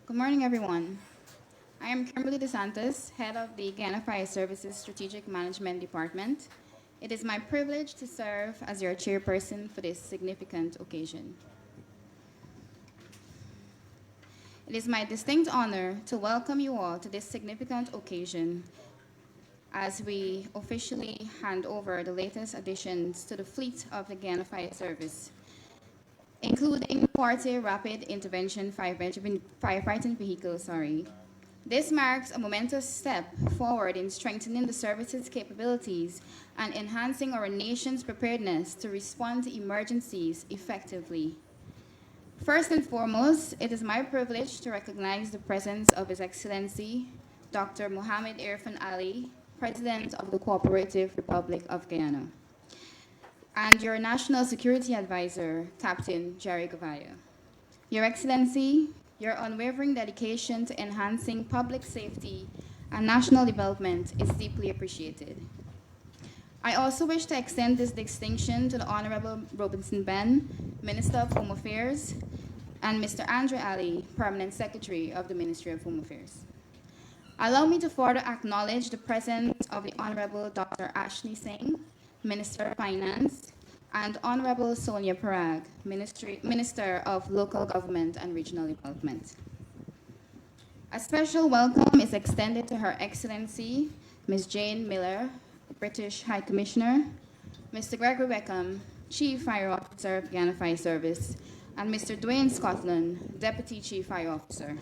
Good morning, everyone. I am Kimberly DeSantis, head of the Guyana Fire Services Strategic Management Department. It is my privilege to serve as your chairperson for this significant occasion. It is my distinct honor to welcome you all to this significant occasion as we officially hand over the latest additions to the fleet of the Guyana Fire Service, including 40 rapid intervention firefighting vehicles. This marks a momentous step forward in strengthening the service's capabilities and enhancing our nation's preparedness to respond to emergencies effectively. First and foremost, it is my privilege to recognize the presence of His Excellency Dr. Mohammed Irfaan Ali, President of the Cooperative Republic of Guyana, and your National Security Advisor, Captain Jerry Gavaya. Your Excellency, your unwavering dedication to enhancing public safety and national development is deeply appreciated. I also wish to extend this distinction to the Honorable Robinson Ben, Minister of Home Affairs, and Mr. Andre Ali, Permanent Secretary of the Ministry of Home Affairs. Allow me to further acknowledge the presence of the Honorable Dr. Ashley Singh, Minister of Finance, and Honorable Sonia Parag, Minister of Local Government and Regional Development. A special welcome is extended to Her Excellency, Ms. Jane Miller, British High Commissioner, Mr. Gregory Beckham, Chief Fire Officer of Guyana Fire Service, and Mr. Dwayne Scotland, Deputy Chief Fire Officer.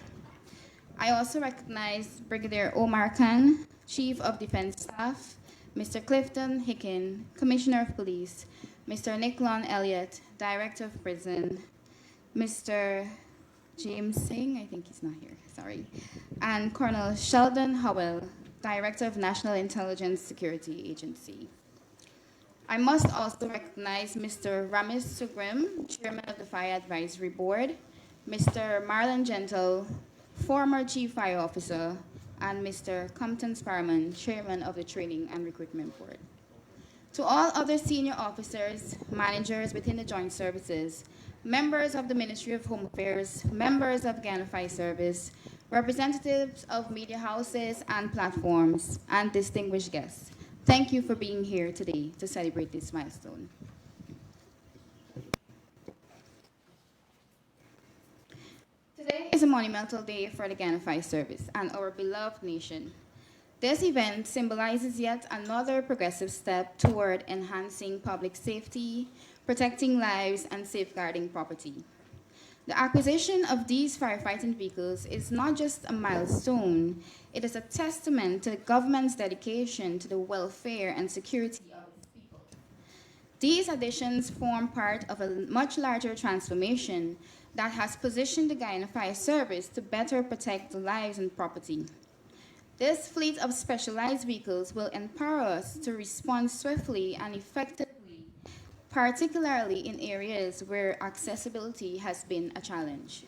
I also recognize Brigadier Omar Khan, Chief of Defense Staff, Mr. Clifton Hicken, Commissioner of Police, Mr. Nicklon Elliott, Director of Prison, Mr. James Singh, I think he's not here, sorry, and Colonel Sheldon Howell, Director of National Intelligence Security Agency. I must also recognize Mr. Ramesh Sugrim, Chairman of the Fire Advisory Board, Mr. Marlon Gentle, former Chief Fire Officer, and Mr. Compton Sparman, Chairman of the Training and Recruitment Board. To all other senior officers, managers within the joint services, members of the Ministry of Home Affairs, members of Guyana Fire Service, representatives of media houses and platforms, and distinguished guests, thank you for being here today to celebrate this milestone. Today is a monumental day for the Guyana Fire Service and our beloved nation. This event symbolizes yet another progressive step toward enhancing public safety, protecting lives, and safeguarding property. The acquisition of these firefighting vehicles is not just a milestone, it is a testament to the government's dedication to the welfare and security of its people. These additions form part of a much larger transformation that has positioned the Guyana Fire Service to better protect the lives and property. This fleet of specialized vehicles will empower us to respond swiftly and effectively, particularly in areas where accessibility has been a challenge.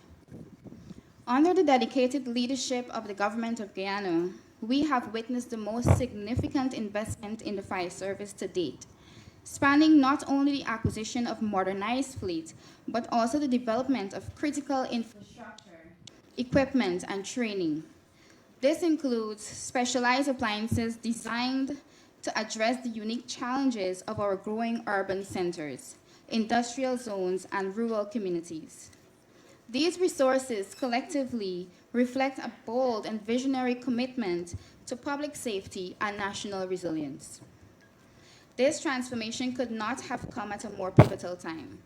Under the dedicated leadership of the Government of Guyana, we have witnessed the most significant investment in the fire service to date, spanning not only the acquisition of modernized fleet, but also the development of critical infrastructure, equipment, and training. This includes specialized appliances designed to address the unique challenges of our growing urban centers, industrial zones, and rural communities. These resources collectively reflect a bold and visionary commitment to public safety and national resilience. This transformation could not have come at a more pivotal time.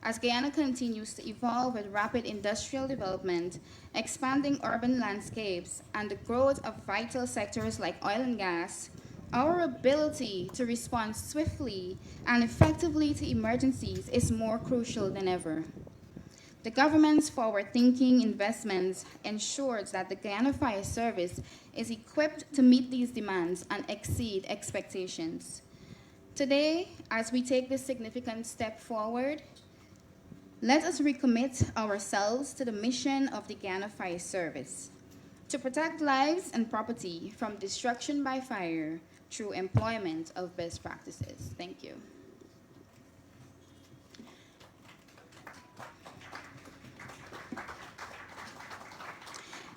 As Guyana continues to evolve with rapid industrial development, expanding urban landscapes, and the growth of vital sectors like oil and gas, our ability to respond swiftly and effectively to emergencies is more crucial than ever. The government's forward-thinking investments ensures that the Guyana Fire Service is equipped to meet these demands and exceed expectations. Today, as we take this significant step forward, let us recommit ourselves to the mission of the Guyana Fire Service, to protect lives and property from destruction by fire through employment of best practices. Thank you.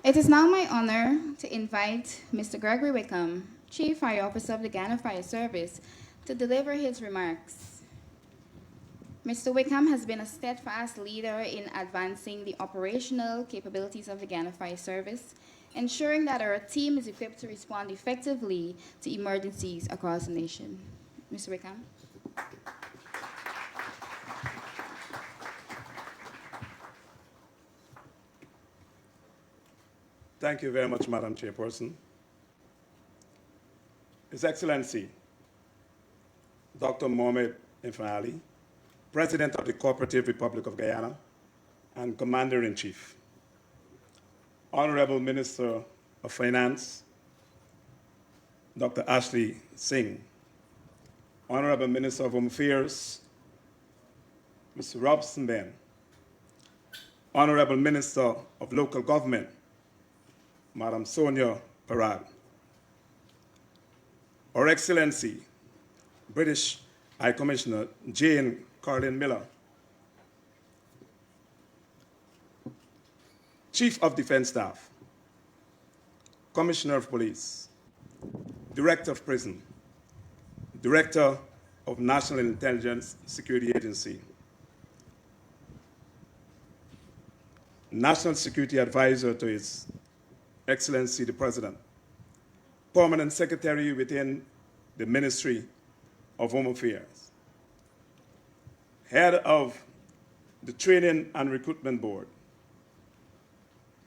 It is now my honor to invite Mr. Gregory Wickham, Chief Fire Officer of the Guyana Fire Service, to deliver his remarks. Mr. Wickham has been a steadfast leader in advancing the operational capabilities of the Guyana Fire Service, ensuring that our team is equipped to respond effectively to emergencies across the nation. Mr. Wickham. Thank you very much, Madam Chairperson. His Excellency, Dr. Mohamed Irfaan, President of the Cooperative Republic of Guyana and Commander-in-Chief, Honorable Minister of Finance, Dr. Ashley Singh, Honorable Minister of Home Affairs, Mr. Robson Ben, Honorable Minister of Local Government, Madam Sonia Parad, Her Excellency, British High Commissioner Jane Carlin Miller, Chief of Defense Staff, Commissioner of Police, Director of Prison, Director of National Intelligence Security Agency, National Security Advisor to His Excellency the President, Permanent Secretary within the Ministry of Home Affairs, Head of the Training and Recruitment Board,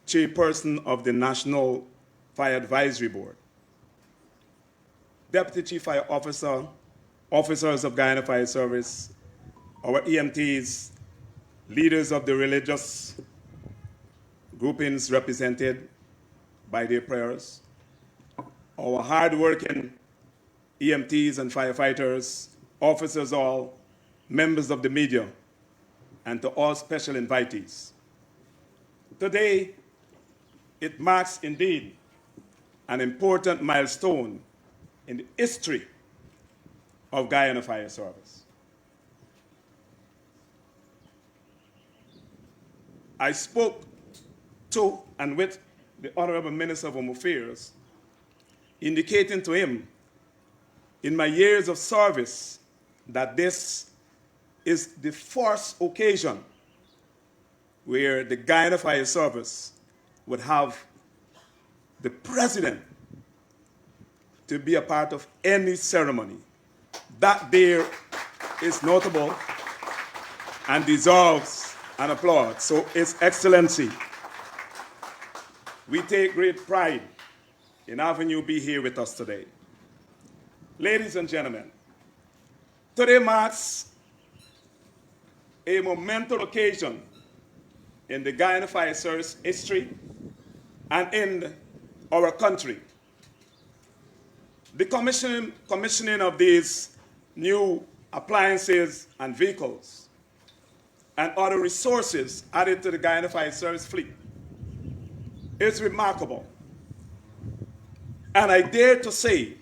Chairperson of the National Fire Advisory Board, Deputy Chief Fire Officer, officers of Guyana Fire Service, our EMTs, leaders of the religious groupings represented by their prayers, our hard-working EMTs and firefighters, officers all, members of the media, and to all special invitees. Today, it marks indeed an important milestone in the history of Guyana Fire Service. I spoke to and with the Honorable Minister of Home Affairs, indicating to him in my years of service that this is the first occasion where the Guyana Fire Service would have the President to be a part of any ceremony. That there is notable and deserves an applaud. So, His Excellency, we take great pride in having you be here with us today. Ladies and gentlemen, today marks a momentous occasion in the Guyana Fire Service history and in our country. The commissioning of these new appliances and vehicles and other resources added to the Guyana Fire Service fleet is remarkable. And I dare to say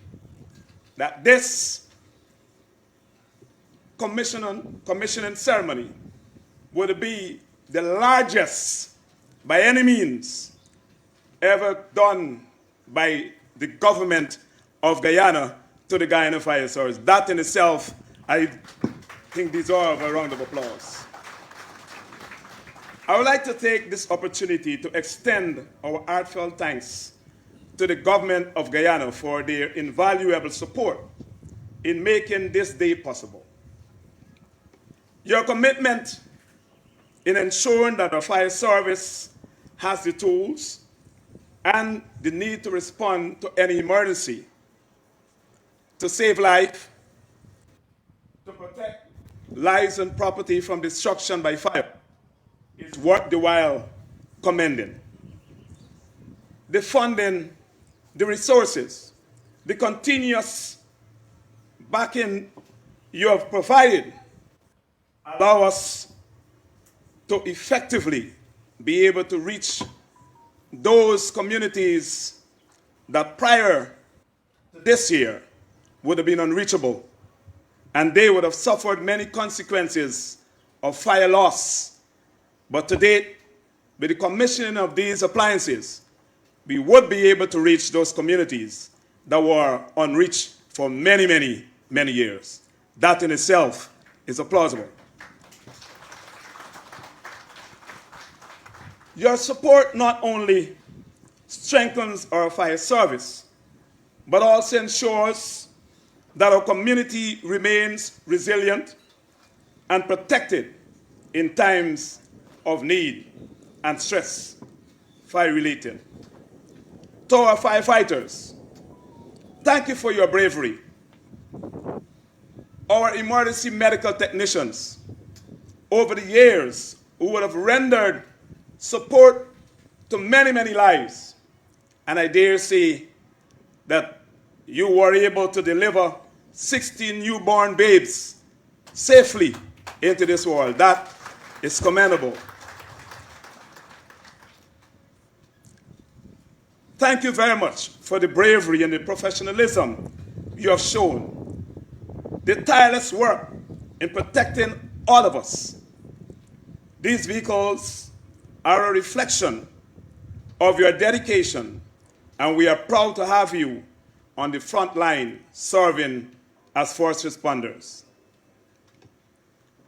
that this commissioning ceremony would be the largest by any means ever done by the government of Guyana to the Guyana Fire Service. That in itself, I think, deserves a round of applause. I would like to take this opportunity to extend our heartfelt thanks to the government of Guyana for their invaluable support in making this day possible. Your commitment in ensuring that our fire service has the tools and the need to respond to any emergency, to save life, to protect lives and property from destruction by fire, is worth the while commending. The funding, the resources, the continuous backing you have provided allow us to effectively be able to reach those communities that prior to this year would have been unreachable, and they would have suffered many consequences of fire loss. But to date, with the commissioning of these appliances, we would be able to reach those communities that were unreached for many, many, many years. That in itself is plausible. Your support not only strengthens our fire service, but also ensures that our community remains resilient and protected in times of need and stress, fire-related. To our firefighters, thank you for your bravery. Our emergency medical technicians, over the years, who would have rendered support to many, many lives. And I dare say that you were able to deliver 16 newborn babes safely into this world. That is commendable. Thank you very much for the bravery and the professionalism you have shown, the tireless work in protecting all of us. These vehicles are a reflection of your dedication, and we are proud to have you on the front line serving as first responders.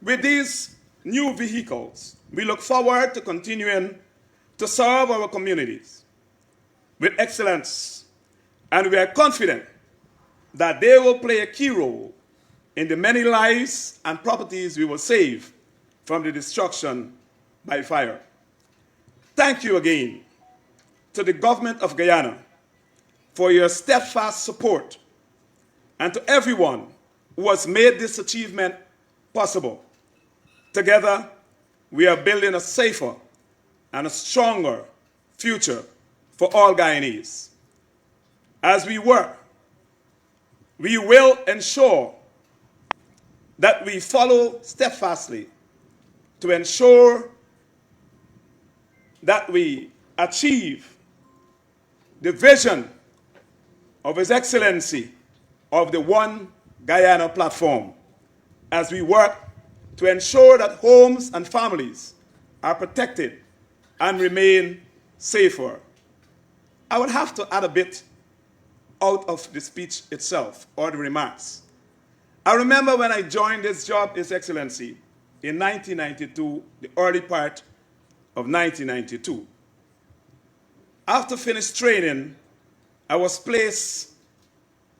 With these new vehicles, we look forward to continuing to serve our communities with excellence, and we are confident that they will play a key role in the many lives and properties we will save from the destruction by fire. Thank you again to the government of Guyana for your steadfast support, and to everyone who has made this achievement possible. Together, we are building a safer and a stronger future for all Guyanese. As we work, we will ensure that we follow steadfastly to ensure that we achieve the vision of His Excellency of the One Guyana platform, as we work to ensure that homes and families are protected and remain safer. I would have to add a bit out of the speech itself or the remarks. I remember when I joined this job, His Excellency, in 1992, the early part of 1992. After finished training, I was placed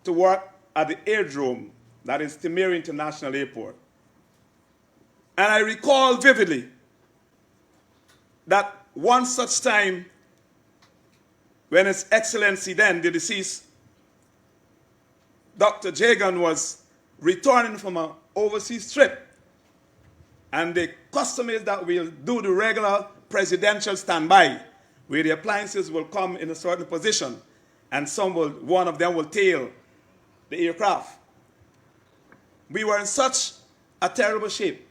to work at the airdrome, that is Timir International Airport. And I recall vividly that one such time when His Excellency then, the deceased, Dr. Jagan, was returning from an overseas trip. And the custom is that we'll do the regular presidential standby, where the appliances will come in a certain position, and one of them will tail the aircraft. We were in such a terrible shape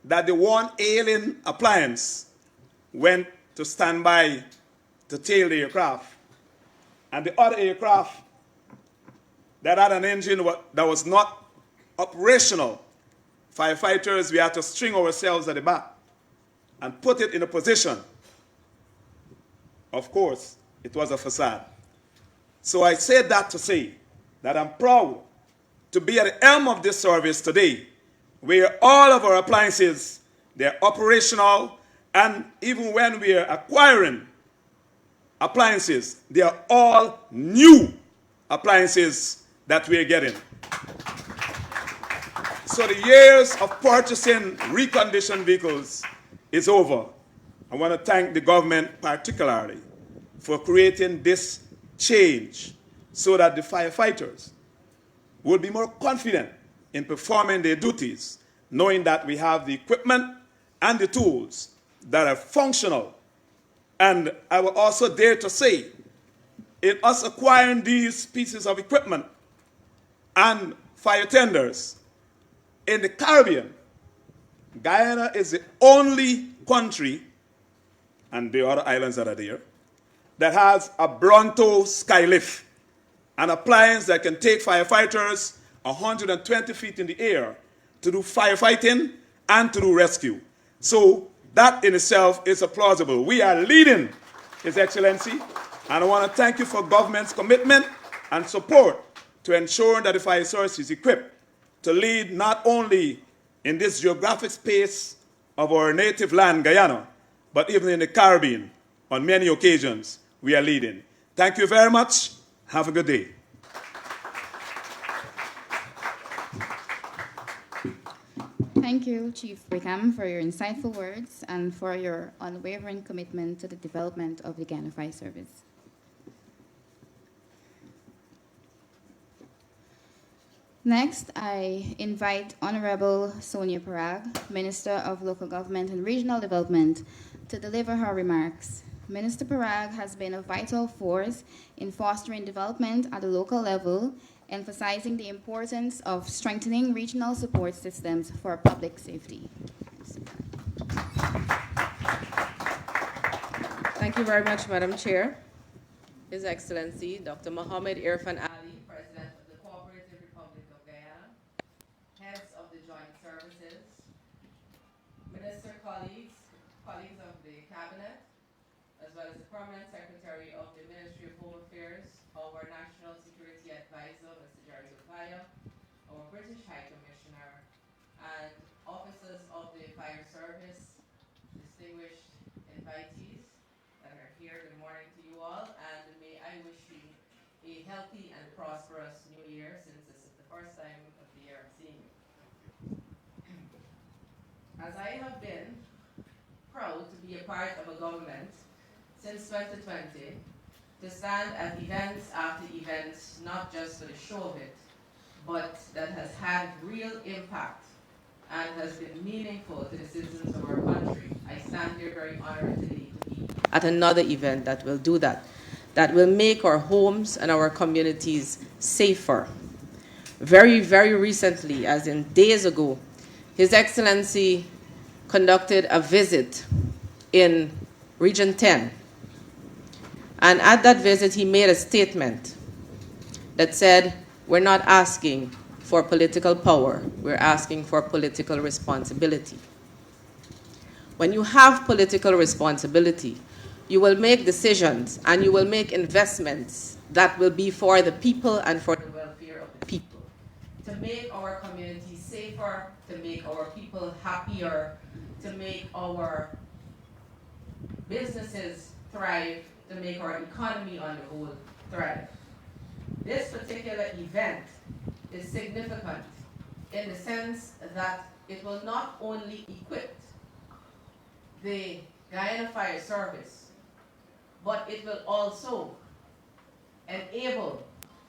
that the one ailing appliance went to standby to tail the aircraft. And the other aircraft that had an engine that was not operational, firefighters, we had to string ourselves at the back and put it in a position. Of course, it was a facade. So I said that to say that I'm proud to be at the helm of this service today, where all of our appliances, they're operational, and even when we are acquiring appliances, they are all new appliances that we are getting. So the years of purchasing reconditioned vehicles is over. I want to thank the government particularly for creating this change so that the firefighters will be more confident in performing their duties, knowing that we have the equipment and the tools that are functional. And I will also dare to say, in us acquiring these pieces of equipment and fire tenders in the Caribbean, Guyana is the only country, and the other islands that are there, that has a Bronto skylift, an appliance that can take firefighters 120 feet in the air to do firefighting and to do rescue. So that in itself is plausible. We are leading His Excellency, and I want to thank you for government's commitment and support to ensure that the fire service is equipped to lead not only in this geographic space of our native land, Guyana, but even in the Caribbean. On many occasions, we are leading. Thank you very much. Have a good day. Thank you, Chief Wickham, for your insightful words and for your unwavering commitment to the development of the Guyana Fire Service. Next, I invite Honorable Sonia Parag, Minister of Local Government and Regional Development, to deliver her remarks. Minister Parag has been a vital force in fostering development at the local level, emphasizing the importance of strengthening regional support systems for public safety. Thank you very much, Madam Chair. His Excellency, Dr. Mohammed Irfaan Ali, President of the Cooperative Republic of Guyana, heads of the Joint Services, Minister colleagues of the Cabinet, as well as the Permanent Secretary of the Ministry of Home Affairs, our National Security Advisor, Mr. Jerry Zofaya, our British High Commissioner, and officers of the Fire Service, distinguished invitees that are here. Good morning to you all, and may I wish you a healthy and prosperous new year, since this is the first time of the year I'm seeing you. As I have been proud to be a part of a government since 2020, to stand at events after events, not just for the show of it, but that has had real impact and has been meaningful to the citizens of our country. I stand here very honored today to be at another event that will do that, that will make our homes and our communities safer. Very, very recently, as in days ago, His Excellency conducted a visit in Region 10. And at that visit, he made a statement that said, we're not asking for political power, we're asking for political responsibility. When you have political responsibility, you will make decisions and you will make investments that will be for the people and for the welfare of the people. To make our communities safer, to make our people happier, to make our businesses thrive, to make our economy on the whole thrive. This particular event is significant in the sense that it will not only equip the Guyana Fire Service, but it will also enable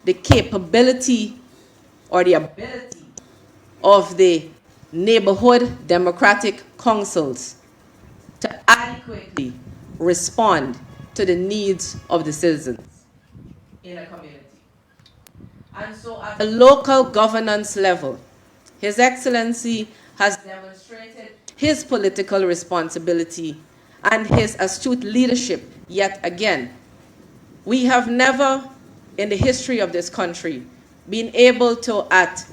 the capability or the ability of the neighborhood democratic councils to adequately respond to the needs of the citizens in a community. And so at the local governance level, His Excellency has demonstrated his political responsibility and his astute leadership yet again. We have never in the history of this country been able to, at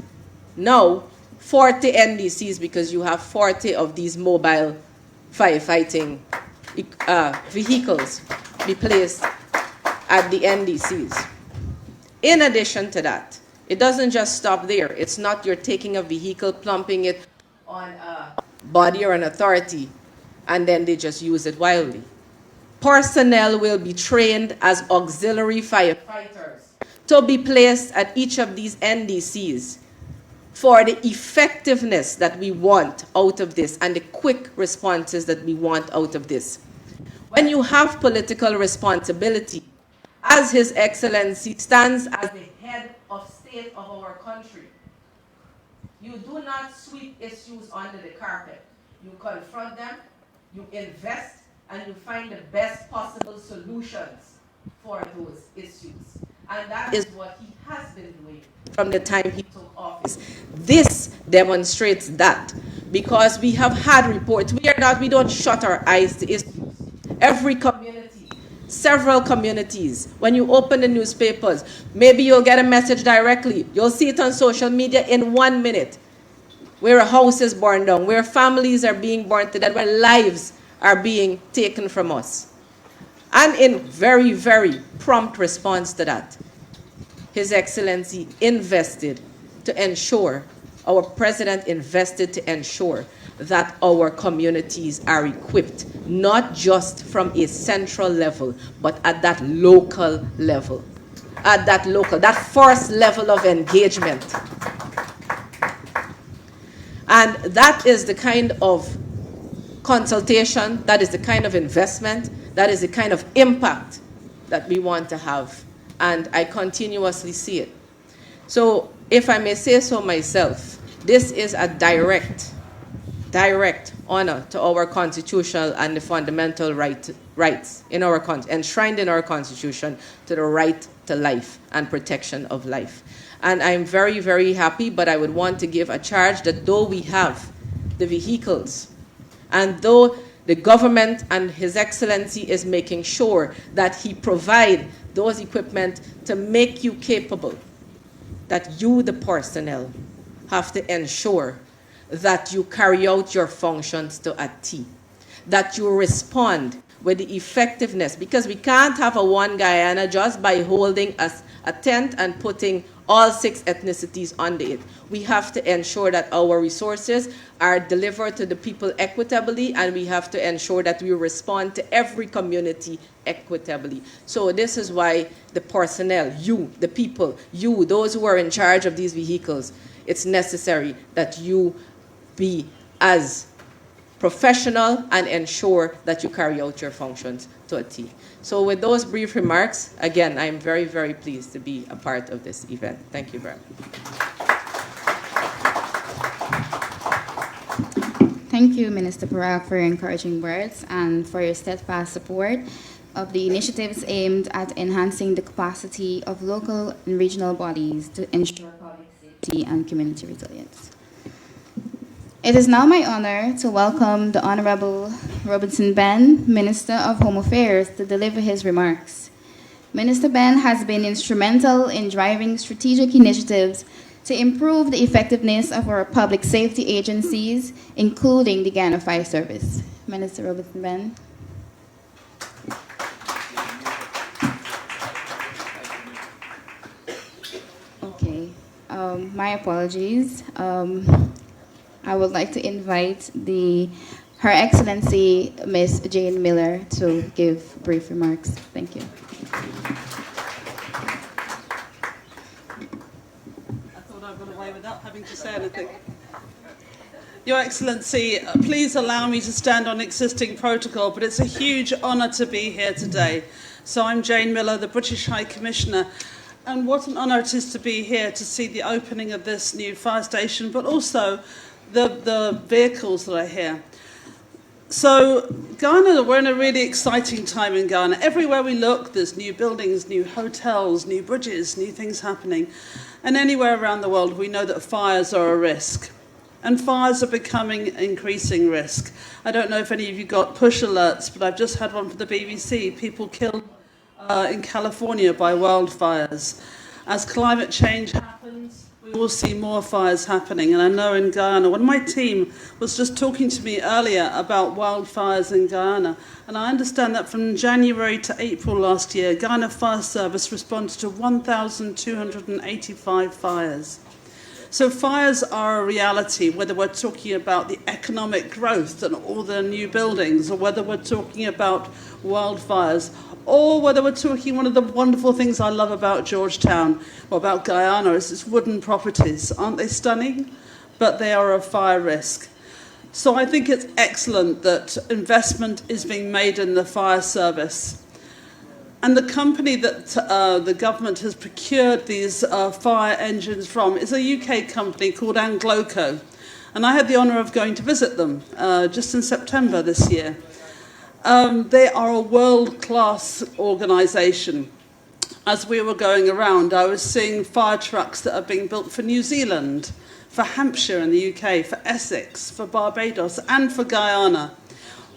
now, 40 NDCs, because you have 40 of these mobile firefighting vehicles be placed at the NDCs. In addition to that, it doesn't just stop there. It's not you're taking a vehicle, plumping it on a body or an authority, and then they just use it wildly. Personnel will be trained as auxiliary firefighters to be placed at each of these NDCs for the effectiveness that we want out of this and the quick responses that we want out of this. When you have political responsibility, as His Excellency stands as the head of state of our country, you do not sweep issues under the carpet. You confront them, you invest, and you find the best possible solutions for those issues. And that is what he has been doing from the time he took office. This demonstrates that, because we have had reports. We don't shut our eyes to issues. Every community, several communities, when you open the newspapers, maybe you'll get a message directly. You'll see it on social media in 1 minute, where a house is burned down, where families are being burnt to death, where lives are being taken from us. And in very, very prompt response to that, His Excellency invested to ensure, our President invested to ensure that our communities are equipped, not just from a central level, but at that local level. At that first level of engagement. And that is the kind of consultation, that is the kind of investment, that is the kind of impact that we want to have. And I continuously see it. So, if I may say so myself, this is a direct honor to our constitutional and the fundamental rights in our enshrined in our constitution, to the right to life and protection of life. And I'm very, very happy, but I would want to give a charge that though we have the vehicles, and though the government and His Excellency is making sure that he provide those equipment to make you capable, that you, the personnel, have to ensure that you carry out your functions to a T, that you respond with the effectiveness, because we can't have a one Guyana just by holding a tent and putting all 6 ethnicities under it. We have to ensure that our resources are delivered to the people equitably, and we have to ensure that we respond to every community equitably. So this is why the personnel, you, the people, you, those who are in charge of these vehicles, it's necessary that you be as professional and ensure that you carry out your functions to a T. So with those brief remarks, again, I'm very, very pleased to be a part of this event. Thank you very much. Thank you, Minister Parak, for your encouraging words and for your steadfast support of the initiatives aimed at enhancing the capacity of local and regional bodies to ensure public safety and community resilience. It is now my honor to welcome the Honorable Robinson Ben, Minister of Home Affairs, to deliver his remarks. Minister Ben has been instrumental in driving strategic initiatives to improve the effectiveness of our public safety agencies, including the Guyana Fire Service. Minister Robinson Ben. Okay, my apologies. I would like to invite Her Excellency, Ms. Jane Miller, to give brief remarks. Thank you. I thought I got away without having to say anything. Your Excellency, please allow me to stand on existing protocol, but it's a huge honour to be here today. So I'm Jane Miller, the British High Commissioner, and what an honour it is to be here to see the opening of this new fire station, but also the vehicles that are here. So Ghana, we're in a really exciting time in Ghana. Everywhere we look, there's new buildings, new hotels, new bridges, new things happening. And anywhere around the world, we know that fires are a risk. And fires are becoming increasing risk. I don't know if any of you got push alerts, but I've just had one for the BBC. People killed in California by wildfires. As climate change happens, we will see more fires happening. And I know in Guyana, when my team was just talking to me earlier about wildfires in Guyana, and I understand that from January to April last year, Guyana Fire Service responded to 1,285 fires. So fires are a reality, whether we're talking about the economic growth and all the new buildings, or whether we're talking about wildfires, or whether we're talking, one of the wonderful things I love about Georgetown, or about Guyana, is its wooden properties. Aren't they stunning? But they are a fire risk. So I think it's excellent that investment is being made in the fire service. And the company that the government has procured these fire engines from is a UK company called Angloco. And I had the honour of going to visit them just in September this year. They are a world-class organisation. As we were going around, I was seeing fire trucks that are being built for New Zealand, for Hampshire in the UK, for Essex, for Barbados, and for Guyana.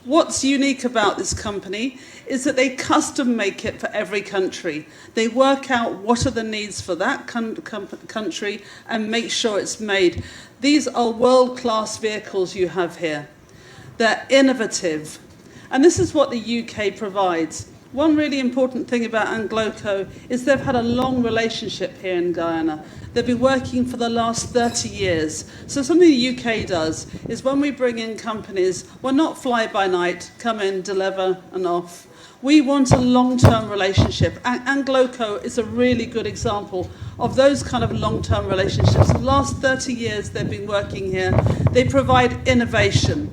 What's unique about this company is that they custom make it for every country. They work out what are the needs for that country and make sure it's made. These are world-class vehicles you have here. They're innovative. And this is what the UK provides. One really important thing about Angloco is they've had a long relationship here in Guyana. They've been working for the last 30 years. So something the UK does is when we bring in companies, we're not fly by night, come in, deliver and off. We want a long-term relationship. Angloco is a really good example of those kind of long-term relationships. The last 30 years they've been working here. They provide innovation.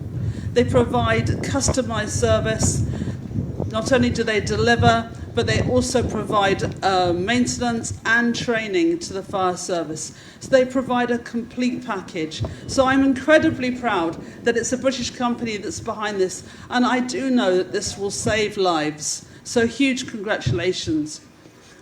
They provide customized service. Not only do they deliver, but they also provide maintenance and training to the fire service. So they provide a complete package. So I'm incredibly proud that it's a British company that's behind this, and I do know that this will save lives. So huge congratulations.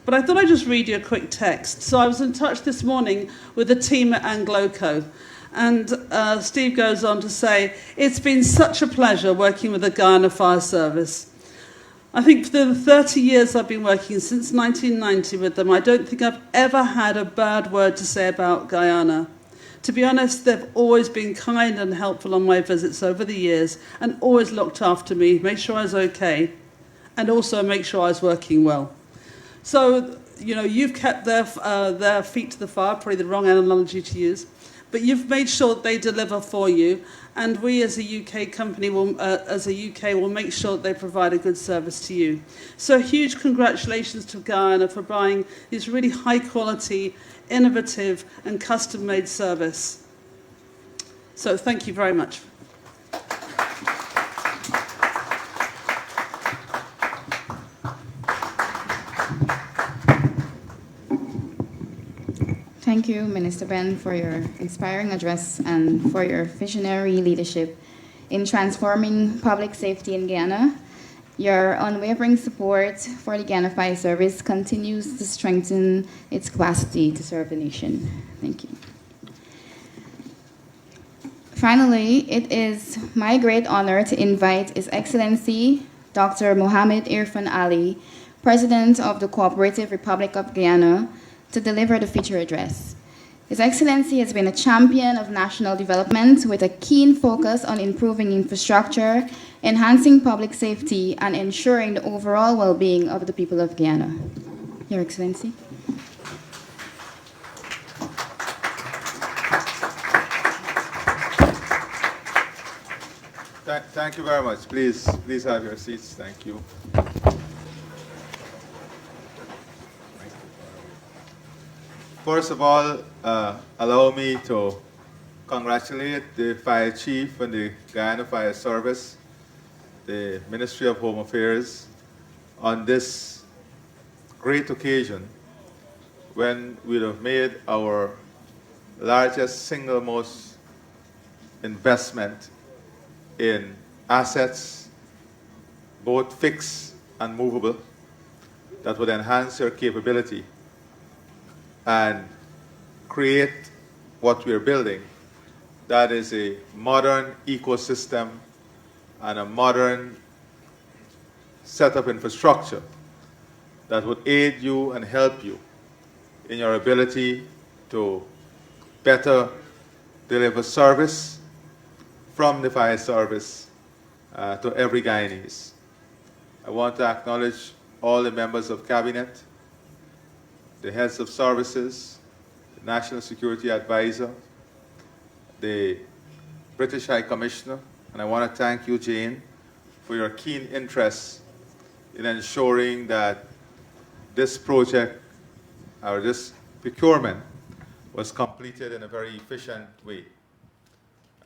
But I thought I'd just read you a quick text. So I was in touch this morning with the team at Angloco, and Steve goes on to say, "It's been such a pleasure working with the Guyana Fire Service. I think for the 30 years I've been working, since 1990 with them, I don't think I've ever had a bad word to say about Guyana. To be honest, they've always been kind and helpful on my visits over the years and always looked after me, made sure I was okay, and also make sure I was working well." So, you know, you've kept their feet to the fire, probably the wrong analogy to use, but you've made sure that they deliver for you. And we as a UK company, will make sure that they provide a good service to you. So huge congratulations to Guyana for buying this really high quality, innovative and custom made service. So thank you very much. Thank you, Minister Ben, for your inspiring address and for your visionary leadership in transforming public safety in Guyana. Your unwavering support for the Guyana Fire Service continues to strengthen its capacity to serve the nation. Thank you. Finally, it is my great honor to invite His Excellency Dr. Mohammed Irfaan Ali, President of the Cooperative Republic of Guyana, to deliver the feature address. His Excellency has been a champion of national development with a keen focus on improving infrastructure, enhancing public safety, and ensuring the overall well-being of the people of Guyana. Your Excellency. Thank you very much. Please have your seats. Thank you. First of all, allow me to congratulate the Fire Chief and the Guyana Fire Service, the Ministry of Home Affairs, on this great occasion when we have made our largest single most investment in assets, both fixed and movable, that would enhance your capability and create what we are building, that is a modern ecosystem and a modern set of infrastructure that would aid you and help you in your ability to better deliver service from the fire service to every Guyanese. I want to acknowledge all the members of Cabinet, the heads of services, the National Security Advisor, the British High Commissioner, and I want to thank you, Jane, for your keen interest in ensuring that this project, or this procurement, was completed in a very efficient way.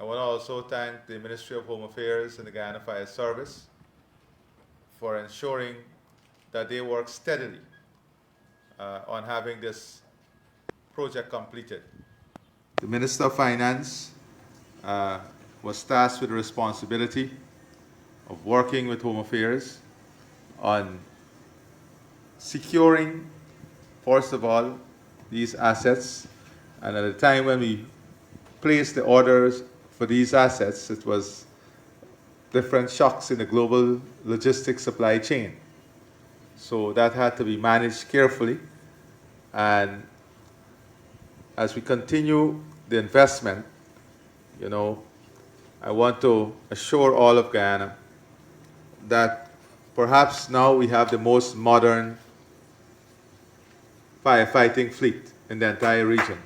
I want to also thank the Ministry of Home Affairs and the Guyana Fire Service for ensuring that they work steadily on having this project completed. The Minister of Finance was tasked with the responsibility of working with Home Affairs on securing, first of all, these assets. And at the time when we placed the orders for these assets, it was different shocks in the global logistics supply chain. So that had to be managed carefully. And as we continue the investment, you know, I want to assure all of Guyana that perhaps now we have the most modern firefighting fleet in the entire region.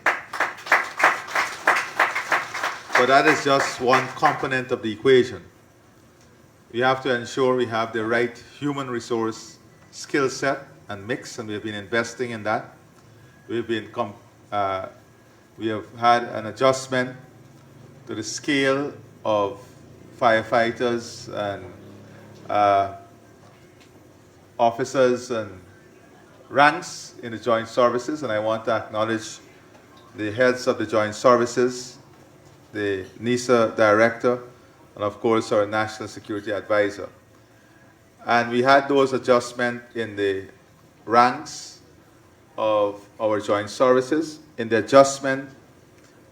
But that is just one component of the equation. We have to ensure we have the right human resource skill set and mix, and we have been investing in that. We have had an adjustment to the scale of firefighters and officers and ranks in the joint services, and I want to acknowledge the heads of the joint services, the NISA director, and of course our national security advisor. And we had those adjustments in the ranks of our joint services. In the adjustment,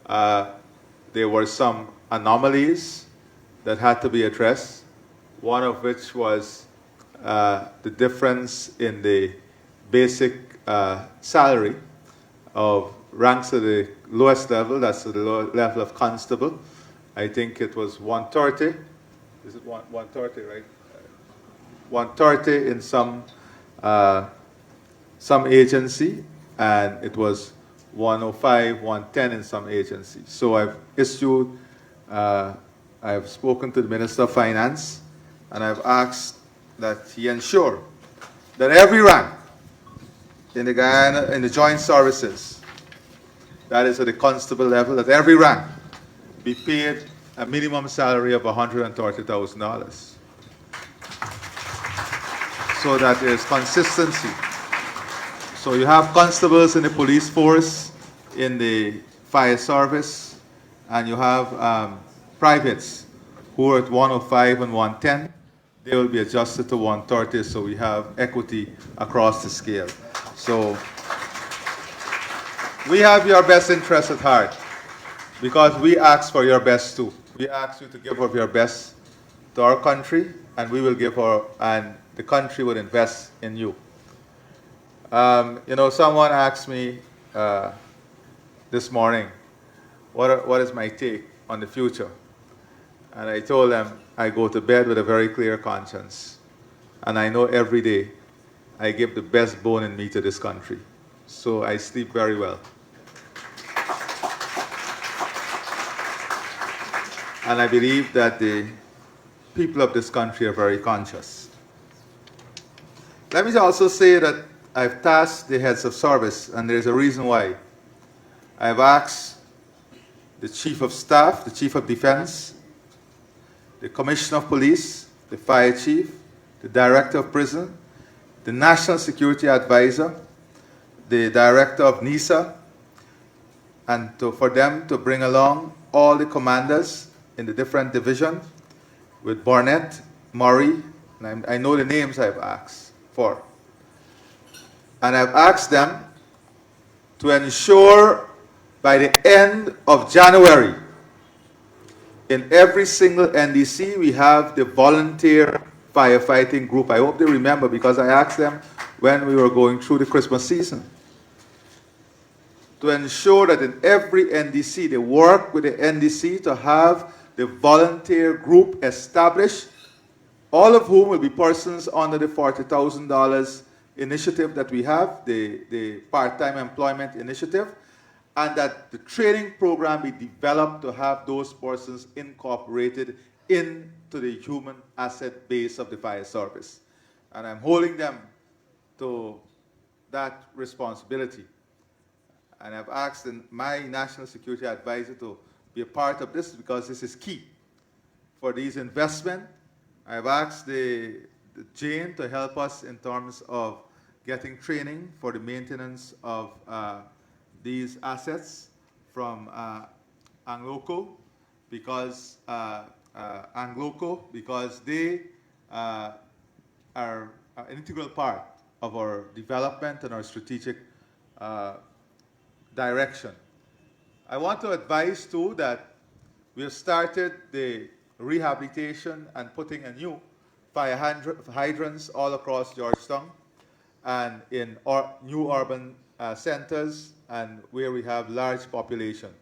there were some anomalies that had to be addressed, one of which was the difference in the basic salary of ranks at the lowest level, that's at the level of constable. I think it was 130. Is it 130, right? 130 in some agency, and it was 105, 110 in some agencies. So I've issued, I've spoken to the Minister of Finance, and I've asked that he ensure that every rank in the Guyana, in the joint services, that is at the constable level, that every rank be paid a minimum salary of $130,000, so that there's consistency. So you have constables in the police force, in the fire service, and you have privates who are at 105 and 110. They will be adjusted to 130, so we have equity across the scale. So we have your best interest at heart, because we ask for your best too. We ask you to give of your best to our country, and we will give and the country will invest in you. You know, someone asked me this morning, what is my take on the future? And I told them I go to bed with a very clear conscience. And I know every day I give the best bone in me to this country. So I sleep very well. And I believe that the people of this country are very conscious. Let me also say that I've tasked the heads of service, and there's a reason why. I've asked the Chief of Staff, the Chief of Defense, the Commissioner of Police, the Fire Chief, the Director of Prison, the National Security Advisor, the Director of NISA, and for them to bring along all the commanders in the different divisions with Barnett, Murray, and I know the names I've asked for. And I've asked them to ensure by the end of January, in every single NDC, we have the volunteer firefighting group. I hope they remember, because I asked them when we were going through the Christmas season, to ensure that in every NDC, they work with the NDC to have the volunteer group established, all of whom will be persons under the $40,000 initiative that we have, the part-time employment initiative, and that the training program be developed to have those persons incorporated into the human asset base of the fire service. And I'm holding them to that responsibility. And I've asked my National Security Advisor to be a part of this, because this is key for these investments. I've asked the Jane to help us in terms of getting training for the maintenance of these assets from Angloco, because they are an integral part of our development and our strategic direction. I want to advise too that we have started the rehabilitation and putting a new fire hydrants all across Georgetown and in new urban centers and where we have large population.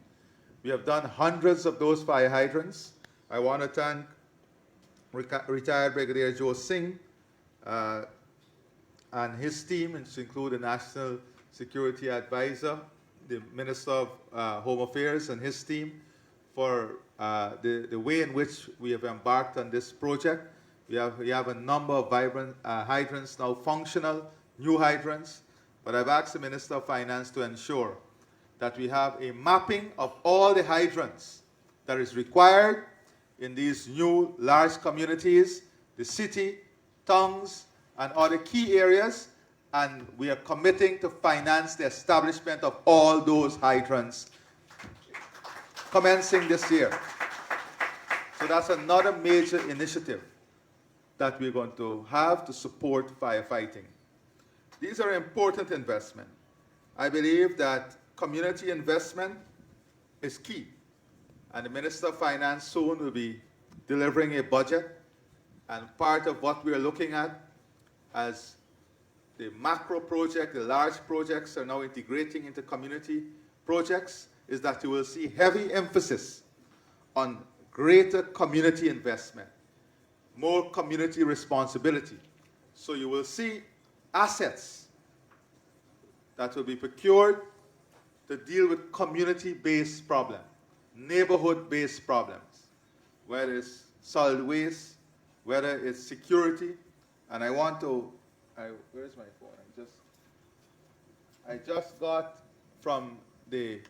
We have done hundreds of those fire hydrants. I want to thank retired Brigadier Joe Singh uh, and his team, which include the National Security Advisor, the Minister of Home Affairs and his team, for the way in which we have embarked on this project. We have a number of vibrant hydrants now functional, new hydrants, but I've asked the Minister of Finance to ensure that we have a mapping of all the hydrants that is required in these new large communities, the city, towns, and other key areas, and we are committing to finance the establishment of all those hydrants commencing this year. So that's another major initiative that we're going to have to support firefighting. These are important investments. I believe that community investment is key, and the Minister of Finance soon will be delivering a budget, and part of what we're looking at as the macro project, the large projects are now integrating into community projects, is that you will see heavy emphasis on greater community investment, more community responsibility. So you will see assets that will be procured to deal with community-based problems, neighborhood-based problems, whether it's solid waste, whether it's security. And I want to, where's my phone? I just got from the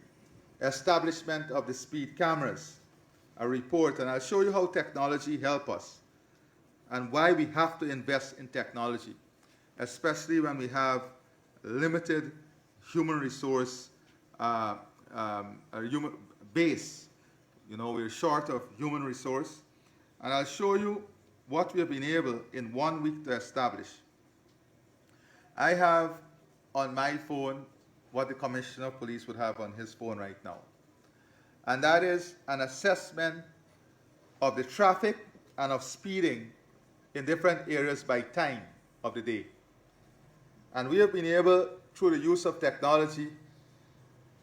establishment of the speed cameras a report, and I'll show you how technology helps us and why we have to invest in technology, especially when we have limited human resource human base. You know, we're short of human resource. And I'll show you what we have been able in 1 week to establish. I have on my phone what the Commissioner of Police would have on his phone right now. And that is an assessment of the traffic and of speeding in different areas by time of the day. And we have been able, through the use of technology,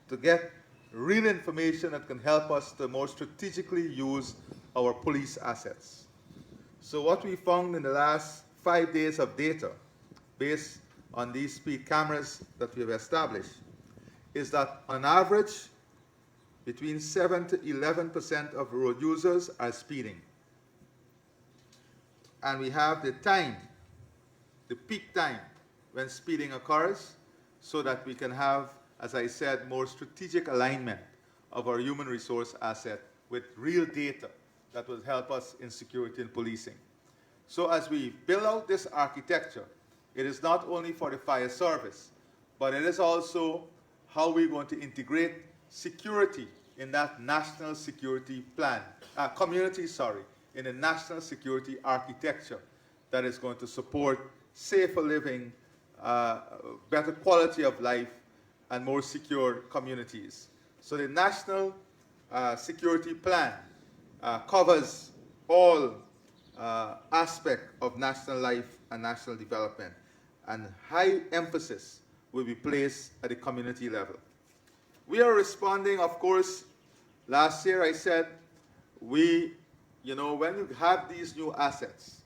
to get real information that can help us to more strategically use our police assets. So what we found in the last 5 days of data, based on these speed cameras that we have established, is that on average, between 7 to 11% of road users are speeding. And we have the time, the peak time when speeding occurs, so that we can have, as I said, more strategic alignment of our human resource asset with real data that will help us in security and policing. So as we build out this architecture, it is not only for the fire service, but it is also how we're going to integrate security in that national security plan, in the national security architecture that is going to support safer living, better quality of life, and more secure communities. So the national security plan covers all aspects of national life and national development, and high emphasis will be placed at the community level. We are responding, of course. Last year I said, when you have these new assets,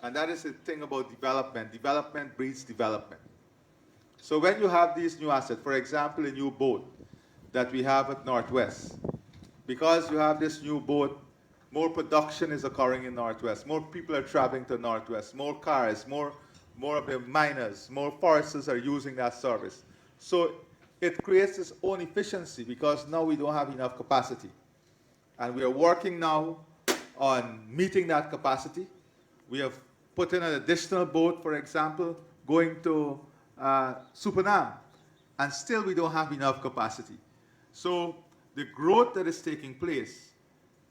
and that is the thing about development, development breeds development. So when you have these new assets, for example, a new boat that we have at Northwest, because you have this new boat, more production is occurring in Northwest, more people are traveling to Northwest, more cars, more of the miners, more foresters are using that service. So it creates its own efficiency because now we don't have enough capacity. And we are working now on meeting that capacity. We have put in an additional boat, for example, going to Supanam, and still we don't have enough capacity. So the growth that is taking place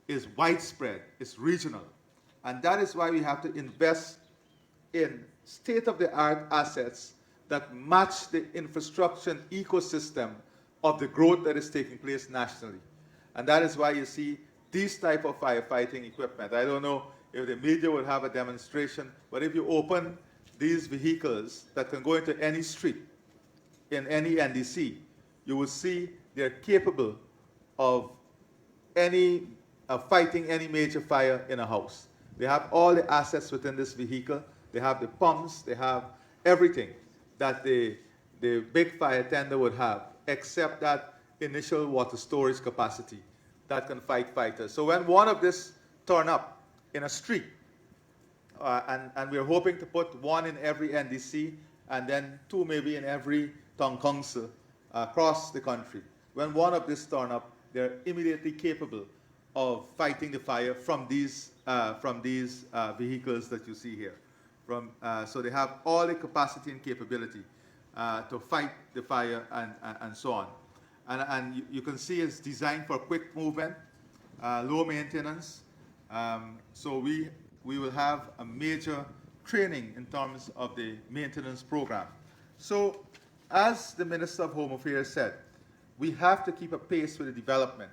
is widespread, it's regional, and that is why we have to invest in state-of-the-art assets that match the infrastructure and ecosystem of the growth that is taking place nationally. And that is why you see these type of firefighting equipment. I don't know if the media will have a demonstration, but if you open these vehicles that can go into any street in any NDC, you will see they're capable of fighting any major fire in a house. They have all the assets within this vehicle. they have the pumps, they have everything that the big fire tender would have, except that initial water storage capacity that can fight fighters. So when one of this turn up in a street, and we're hoping to put one in every NDC and then two maybe in every town council across the country. When one of this turn up, they're immediately capable of fighting the fire from these vehicles that you see here. So they have all the capacity and capability to fight the fire and so on. And you can see it's designed for quick movement, low maintenance. So we will have a major training in terms of the maintenance program. So as the Minister of Home Affairs said, we have to keep a pace with the development.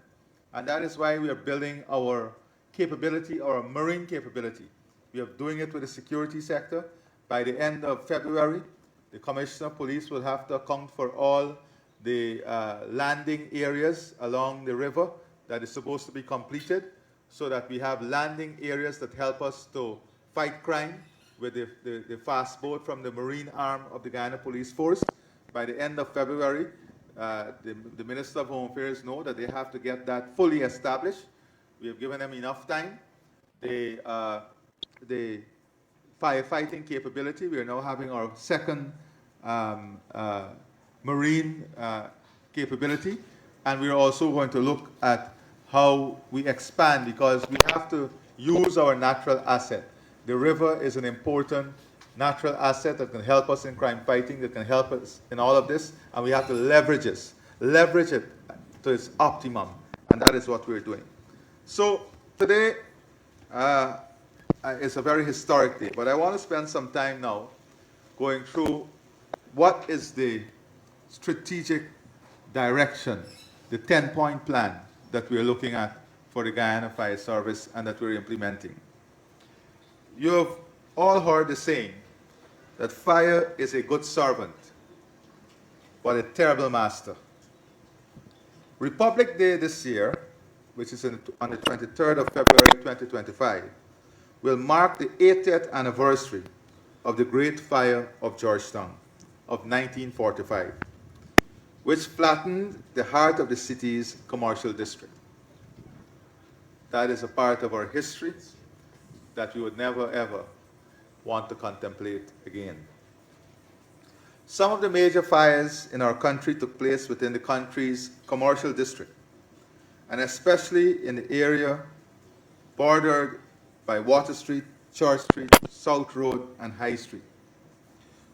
And that is why we are building our capability, our marine capability. We are doing it with the security sector. By the end of February, the Commissioner of Police will have to account for all the landing areas along the river that is supposed to be completed, so that we have landing areas that help us to fight crime with the fast boat from the marine arm of the Guyana Police Force. By the end of February, the Minister of Home Affairs know that they have to get that fully established. We have given them enough time. The firefighting capability, we are now having our second marine capability, and we're also going to look at how we expand, because we have to use our natural asset. The river is an important natural asset that can help us in crime fighting, that can help us in all of this, and we have to leverage it to its optimum, and that is what we're doing. So today is a very historic day, but I want to spend some time now going through what is the strategic direction, the 10-point plan that we're looking at for the Guyana Fire Service and that we're implementing. You have all heard the saying that fire is a good servant, but a terrible master. Republic Day this year, which is on the 23rd of February 2025, will mark the 80th anniversary of the Great Fire of Georgetown of 1945, which flattened the heart of the city's commercial district. That is a part of our history that we would never ever want to contemplate again. Some of the major fires in our country took place within the country's commercial district, and especially in the area bordered by Water Street, Church Street, South Road, and High Street.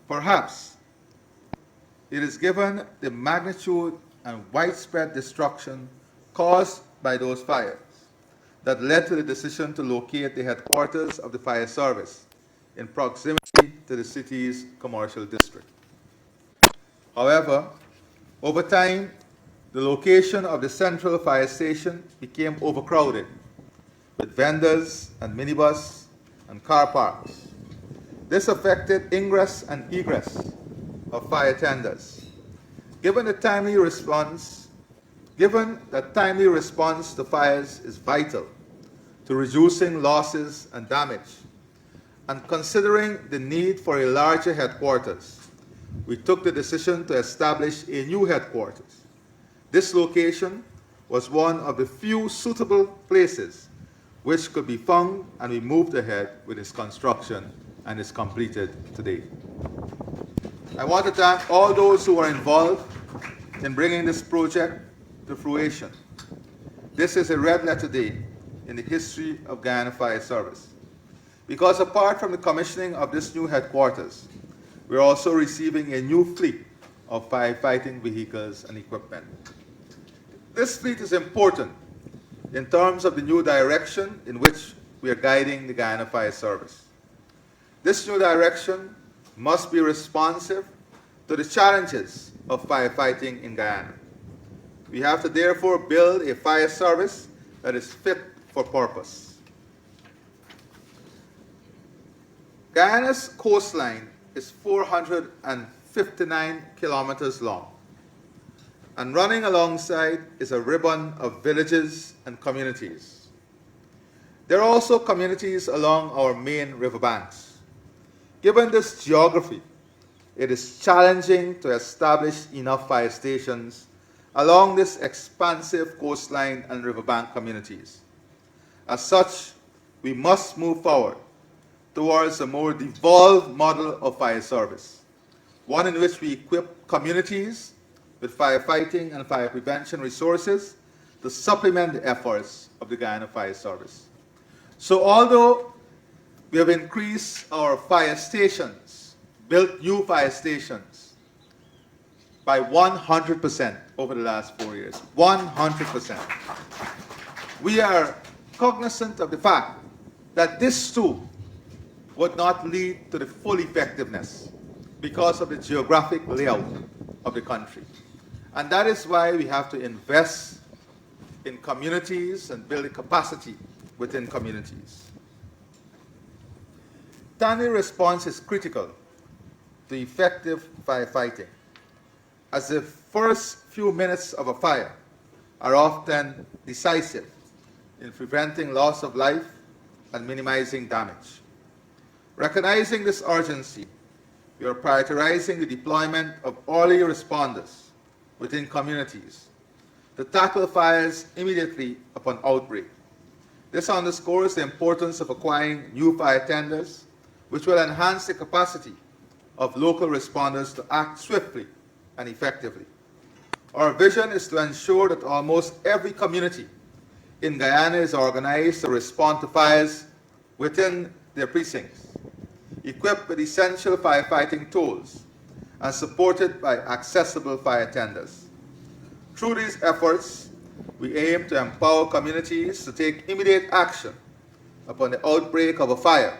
Perhaps it is given the magnitude and widespread destruction caused by those fires that led to the decision to locate the headquarters of the fire service in proximity to the city's commercial district. However, over time, the location of the central fire station became overcrowded with vendors and minibus and car parks. This affected ingress and egress of fire tenders. Given that timely response to fires is vital to reducing losses and damage, and considering the need for a larger headquarters, we took the decision to establish a new headquarters. This location was one of the few suitable places which could be found, and we moved ahead with its construction and is completed today. I want to thank all those who are involved in bringing this project to fruition. This is a red letter day in the history of Guyana Fire Service, because apart from the commissioning of this new headquarters, we're also receiving a new fleet of firefighting vehicles and equipment. This fleet is important in terms of the new direction in which we are guiding the Guyana Fire Service. This new direction must be responsive to the challenges of firefighting in Guyana. We have to therefore build a fire service that is fit for purpose. Guyana's coastline is 459 kilometers long, and running alongside is a ribbon of villages and communities. There are also communities along our main riverbanks. Given this geography, it is challenging to establish enough fire stations along this expansive coastline and riverbank communities. As such, we must move forward towards a more devolved model of fire service, one in which we equip communities with firefighting and fire prevention resources to supplement the efforts of the Guyana Fire Service. So although we have increased our fire stations, built new fire stations by 100% over the last 4 years, 100%. We are cognizant of the fact that this too would not lead to the full effectiveness because of the geographic layout of the country. And that is why we have to invest in communities and build a capacity within communities. Timely response is critical to effective firefighting, as the first few minutes of a fire are often decisive in preventing loss of life and minimizing damage. Recognizing this urgency, we are prioritizing the deployment of early responders within communities to tackle fires immediately upon outbreak. This underscores the importance of acquiring new fire tenders, which will enhance the capacity of local responders to act swiftly and effectively. Our vision is to ensure that almost every community in Guyana is organized to respond to fires within their precincts, equipped with essential firefighting tools, and supported by accessible fire tenders. Through these efforts, we aim to empower communities to take immediate action upon the outbreak of a fire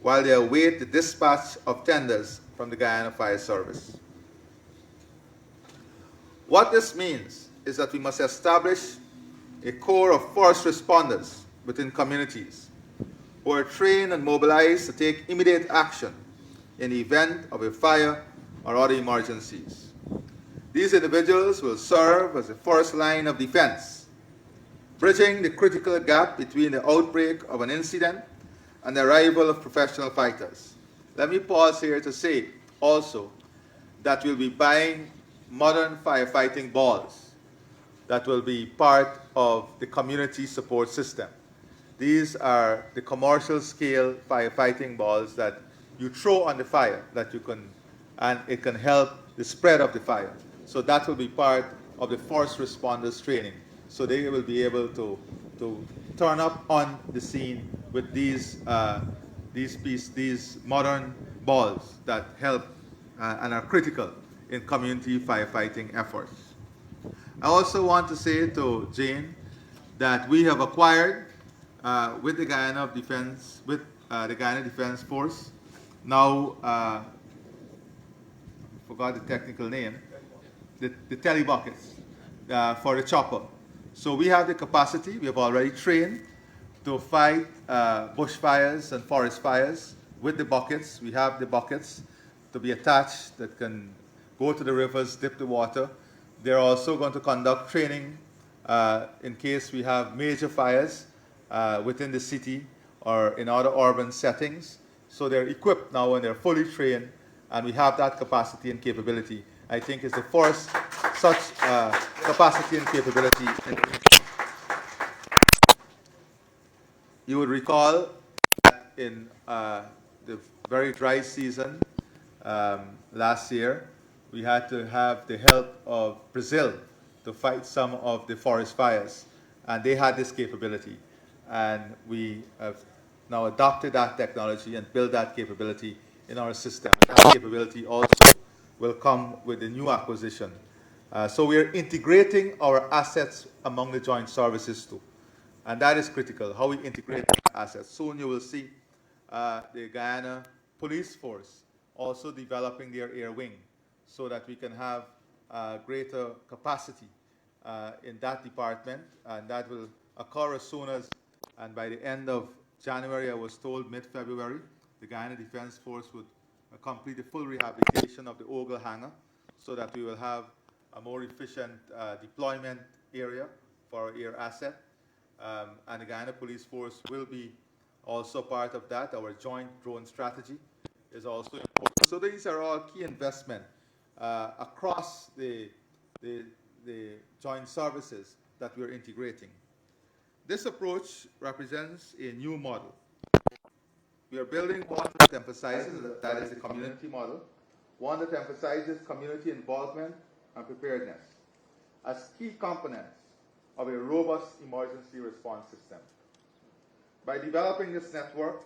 while they await the dispatch of tenders from the Guyana Fire Service. What this means is that we must establish a core of first responders within communities who are trained and mobilized to take immediate action in the event of a fire or other emergencies. These individuals will serve as the first line of defense, bridging the critical gap between the outbreak of an incident and the arrival of professional fighters. Let me pause here to say also that we'll be buying modern firefighting balls that will be part of the community support system. These are the commercial scale firefighting balls that you throw on the fire and it can help the spread of the fire. So that will be part of the first responders training. So they will be able to turn up on the scene with these modern balls that help and are critical in community firefighting efforts. I also want to say to Jane that we have acquired with the Guyana Defense Force, now forgot the technical name, the telebuckets for the chopper. So we have the capacity, we have already trained to fight bushfires and forest fires with the buckets. We have the buckets to be attached that can go to the rivers, dip the water. They're also going to conduct training in case we have major fires within the city or in other urban settings. So they're equipped now and they're fully trained, and we have that capacity and capability. I think it's the first such capacity and capability. You would recall that in the very dry season last year, we had to have the help of Brazil to fight some of the forest fires, and they had this capability. And we have now adopted that technology and built that capability in our system. And that capability also will come with the new acquisition. So we're integrating our assets among the joint services too. And that is critical, how we integrate assets. Soon you will see the Guyana Police Force also developing their air wing so that we can have greater capacity in that department. And that will occur as soon as, and by the end of January, I was told mid-February, the Guyana Defense Force would complete the full rehabilitation of the Ogle hangar so that we will have a more efficient deployment area for our air asset. And the Guyana Police Force will be also part of that, our joint drone strategy. is also important. So these are all key investment across the, the joint services that we're integrating. This approach represents a new model. We are building one that emphasizes, that is the community model, one that emphasizes community involvement and preparedness as key components of a robust emergency response system. By developing this network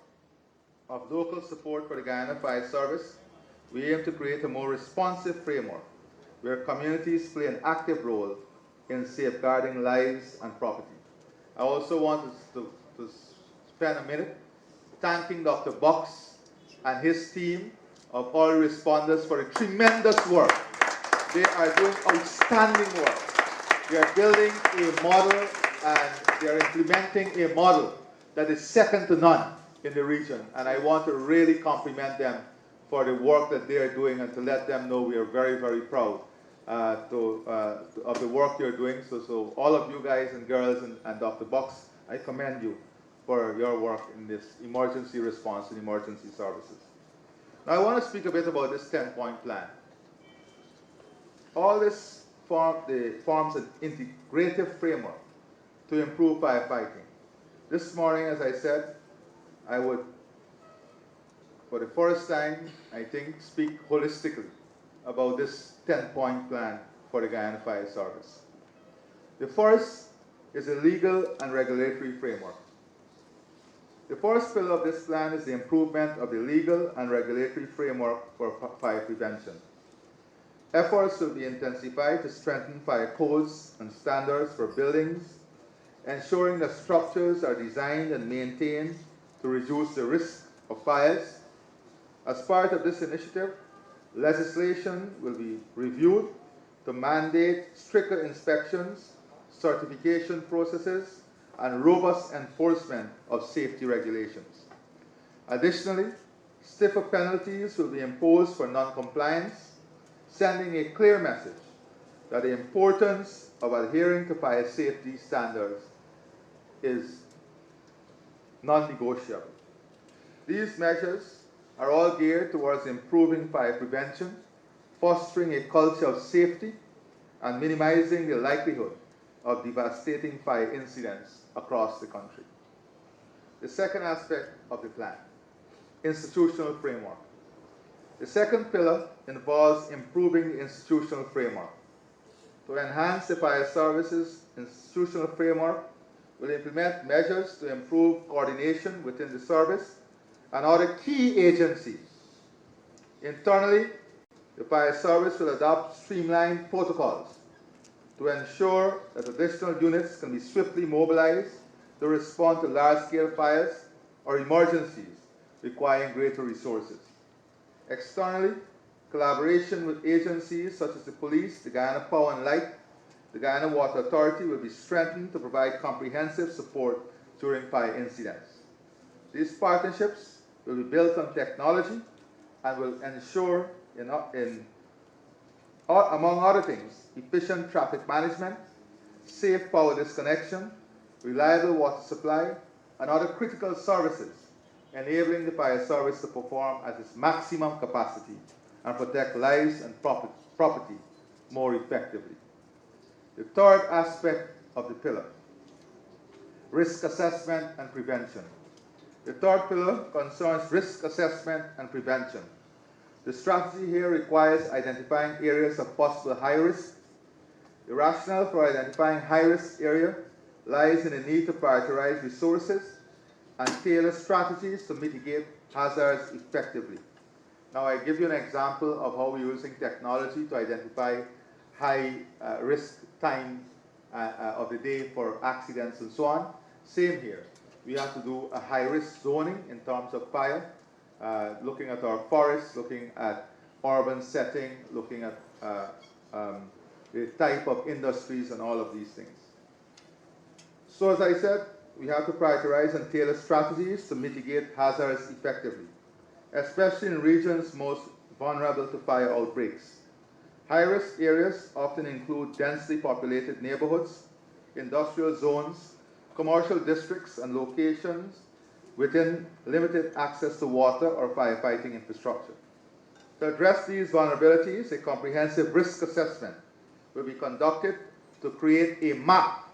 of local support for the Guyana Fire Service, we aim to create a more responsive framework where communities play an active role in safeguarding lives and property. I also want to spend a minute thanking Dr. Box and his team of all responders for a tremendous work. They are doing outstanding work. They are building a model and they are implementing a model that is second to none in the region. And I want to really compliment them for the work that they are doing and to let them know we are very, very proud of the work you're doing. So all of you guys and girls and Dr. Box, I commend you for your work in this emergency response and emergency services. Now I want to speak a bit about this 10-point plan. All this forms an integrative framework to improve firefighting. This morning, as I said, I would, for the first time, I think, speak holistically about this 10-point plan for the Guyana Fire Service. The first is a legal and regulatory framework. The first pillar of this plan is the improvement of the legal and regulatory framework for fire prevention. Efforts will be intensified to strengthen fire codes and standards for buildings, ensuring that structures are designed and maintained to reduce the risk of fires. As part of this initiative, legislation will be reviewed to mandate stricter inspections, certification processes, and robust enforcement of safety regulations. Additionally, stiffer penalties will be imposed for non-compliance, sending a clear message that the importance of adhering to fire safety standards is non-negotiable. These measures are all geared towards improving fire prevention, fostering a culture of safety, and minimizing the likelihood of devastating fire incidents across the country. The second aspect of the plan, institutional framework. The second pillar involves improving the institutional framework. To enhance the fire services institutional framework, we'll implement measures to improve coordination within the service and other key agencies. Internally, the fire service will adopt streamlined protocols to ensure that additional units can be swiftly mobilized to respond to large-scale fires or emergencies requiring greater resources. Externally, collaboration with agencies such as the police, the Guyana Power and Light, the Guyana Water Authority will be strengthened to provide comprehensive support during fire incidents. These partnerships will be built on technology and will ensure, among other things, efficient traffic management, safe power disconnection, reliable water supply, and other critical services, enabling the fire service to perform at its maximum capacity and protect lives and property more effectively. The third aspect of the pillar, risk assessment and prevention. The third pillar concerns risk assessment and prevention. The strategy here requires identifying areas of possible high risk. The rationale for identifying high-risk area lies in the need to prioritize resources and tailor strategies to mitigate hazards effectively. Now, I give you an example of how we're using technology to identify high-risk time of the day for accidents and so on. Same here. We have to do a high-risk zoning in terms of fire, looking at our forests, looking at urban setting, looking at the type of industries and all of these things. So as I said, we have to prioritize and tailor strategies to mitigate hazards effectively, especially in regions most vulnerable to fire outbreaks. High-risk areas often include densely populated neighborhoods, industrial zones, commercial districts and locations within limited access to water or firefighting infrastructure. To address these vulnerabilities, a comprehensive risk assessment will be conducted to create a map.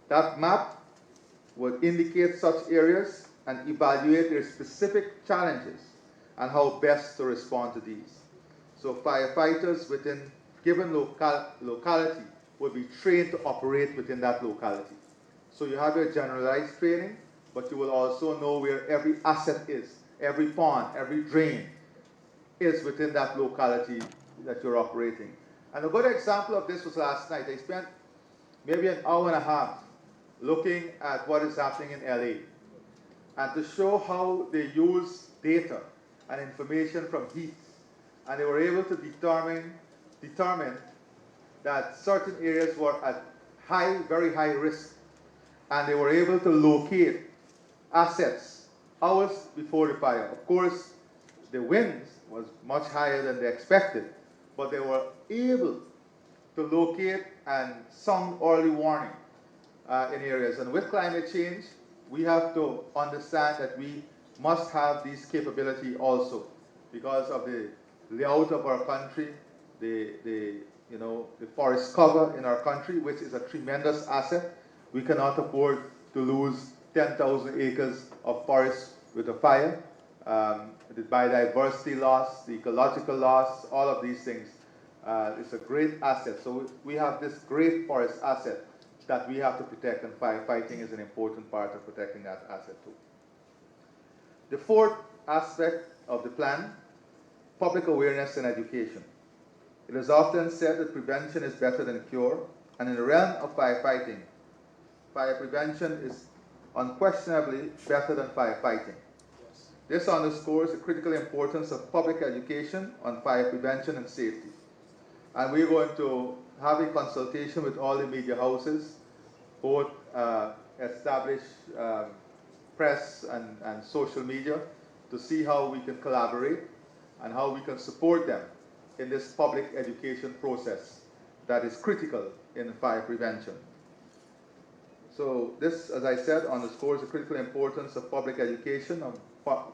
That map would indicate such areas and evaluate their specific challenges and how best to respond to these. So firefighters within given locality will be trained to operate within that locality. So you have your generalized training, but you will also know where every asset is, every pond, every drain is within that locality that you're operating. And a good example of this was last night. I spent maybe an hour and a half looking at what is happening in LA and to show how they use data and information from heat. And they were able to determine that certain areas were at very high risk. And they were able to locate assets hours before the fire. Of course, the winds was much higher than they expected, but they were able to locate and sound early warning in areas. And with climate change, we have to understand that we must have this capability also because of the layout of our country, the forest cover in our country, which is a tremendous asset. We cannot afford to lose 10,000 acres of forest with a fire. The biodiversity loss, the ecological loss, all of these things. It's a great asset. So we have this great forest asset that we have to protect, and firefighting is an important part of protecting that asset too. The fourth aspect of the plan, public awareness and education. It is often said that prevention is better than cure, and in the realm of firefighting, fire prevention is unquestionably better than firefighting. This underscores the critical importance of public education on fire prevention and safety. And we're going to have a consultation with all the media houses, both established press and social media, to see how we can collaborate and how we can support them in this public education process that is critical in fire prevention. So this, as I said, underscores the critical importance of public education on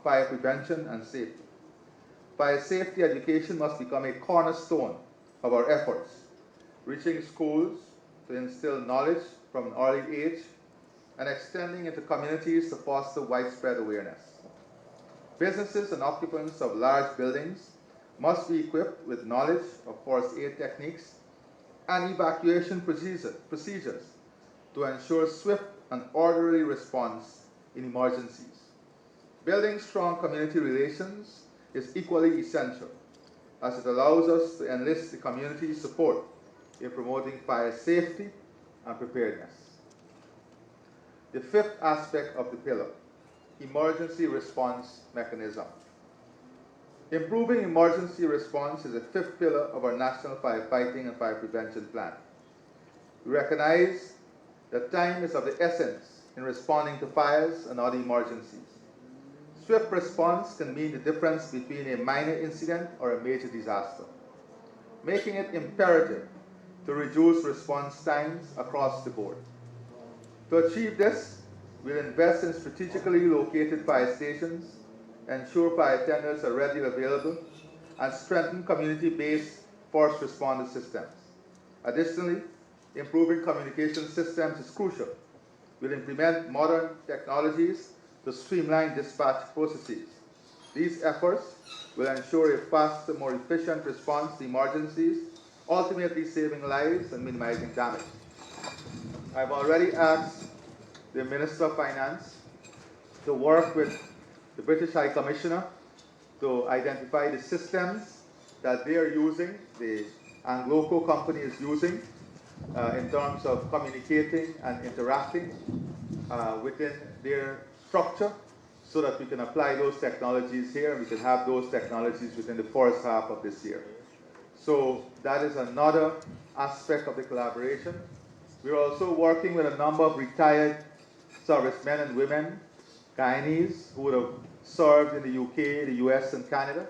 fire prevention and safety. Fire safety education must become a cornerstone of our efforts, reaching schools to instill knowledge from an early age and extending into communities to foster widespread awareness. Businesses and occupants of large buildings must be equipped with knowledge of first aid techniques and evacuation procedures to ensure swift and orderly response in emergencies. Building strong community relations is equally essential, as it allows us to enlist the community's support in promoting fire safety and preparedness. The fifth aspect of the pillar, emergency response mechanism. Improving emergency response is the fifth pillar of our National Firefighting and Fire Prevention Plan. We recognize that time is of the essence in responding to fires and other emergencies. Swift response can mean the difference between a minor incident or a major disaster, making it imperative to reduce response times across the board. To achieve this, we'll invest in strategically located fire stations, ensure fire tenders are readily available, and strengthen community-based first responder systems. Additionally, improving communication systems is crucial. We'll implement modern technologies to streamline dispatch processes. These efforts will ensure a faster, more efficient response to emergencies, ultimately saving lives and minimizing damage. I've already asked the Minister of Finance to work with the British High Commissioner to identify the systems that they are using, the Angloco company is using, in terms of communicating and interacting within their structure, so that we can apply those technologies here and we can have those technologies within the first half of this year. So that is another aspect of the collaboration. We're also working with a number of retired servicemen and women, Guyanese, who would have served in the UK, the US, and Canada.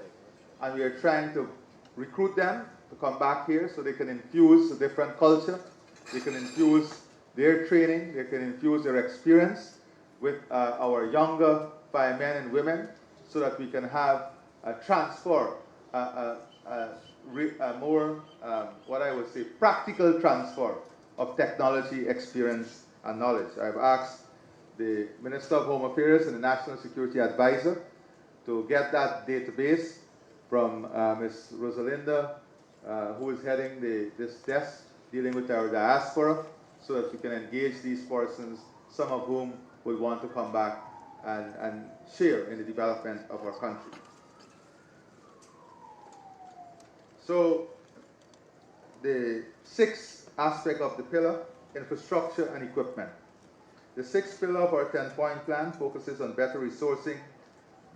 And we are trying to recruit them to come back here so they can infuse a different culture, they can infuse their training, they can infuse their experience, with our younger firemen and women so that we can have a transfer, a more, what I would say, practical transfer of technology, experience, and knowledge. I've asked the Minister of Home Affairs and the National Security Advisor to get that database from Ms. Rosalinda, who is heading this desk dealing with our diaspora, so that we can engage these persons, some of whom will want to come back and share in the development of our country. So the sixth aspect of the pillar, infrastructure and equipment. The sixth pillar of our 10-point plan focuses on better resourcing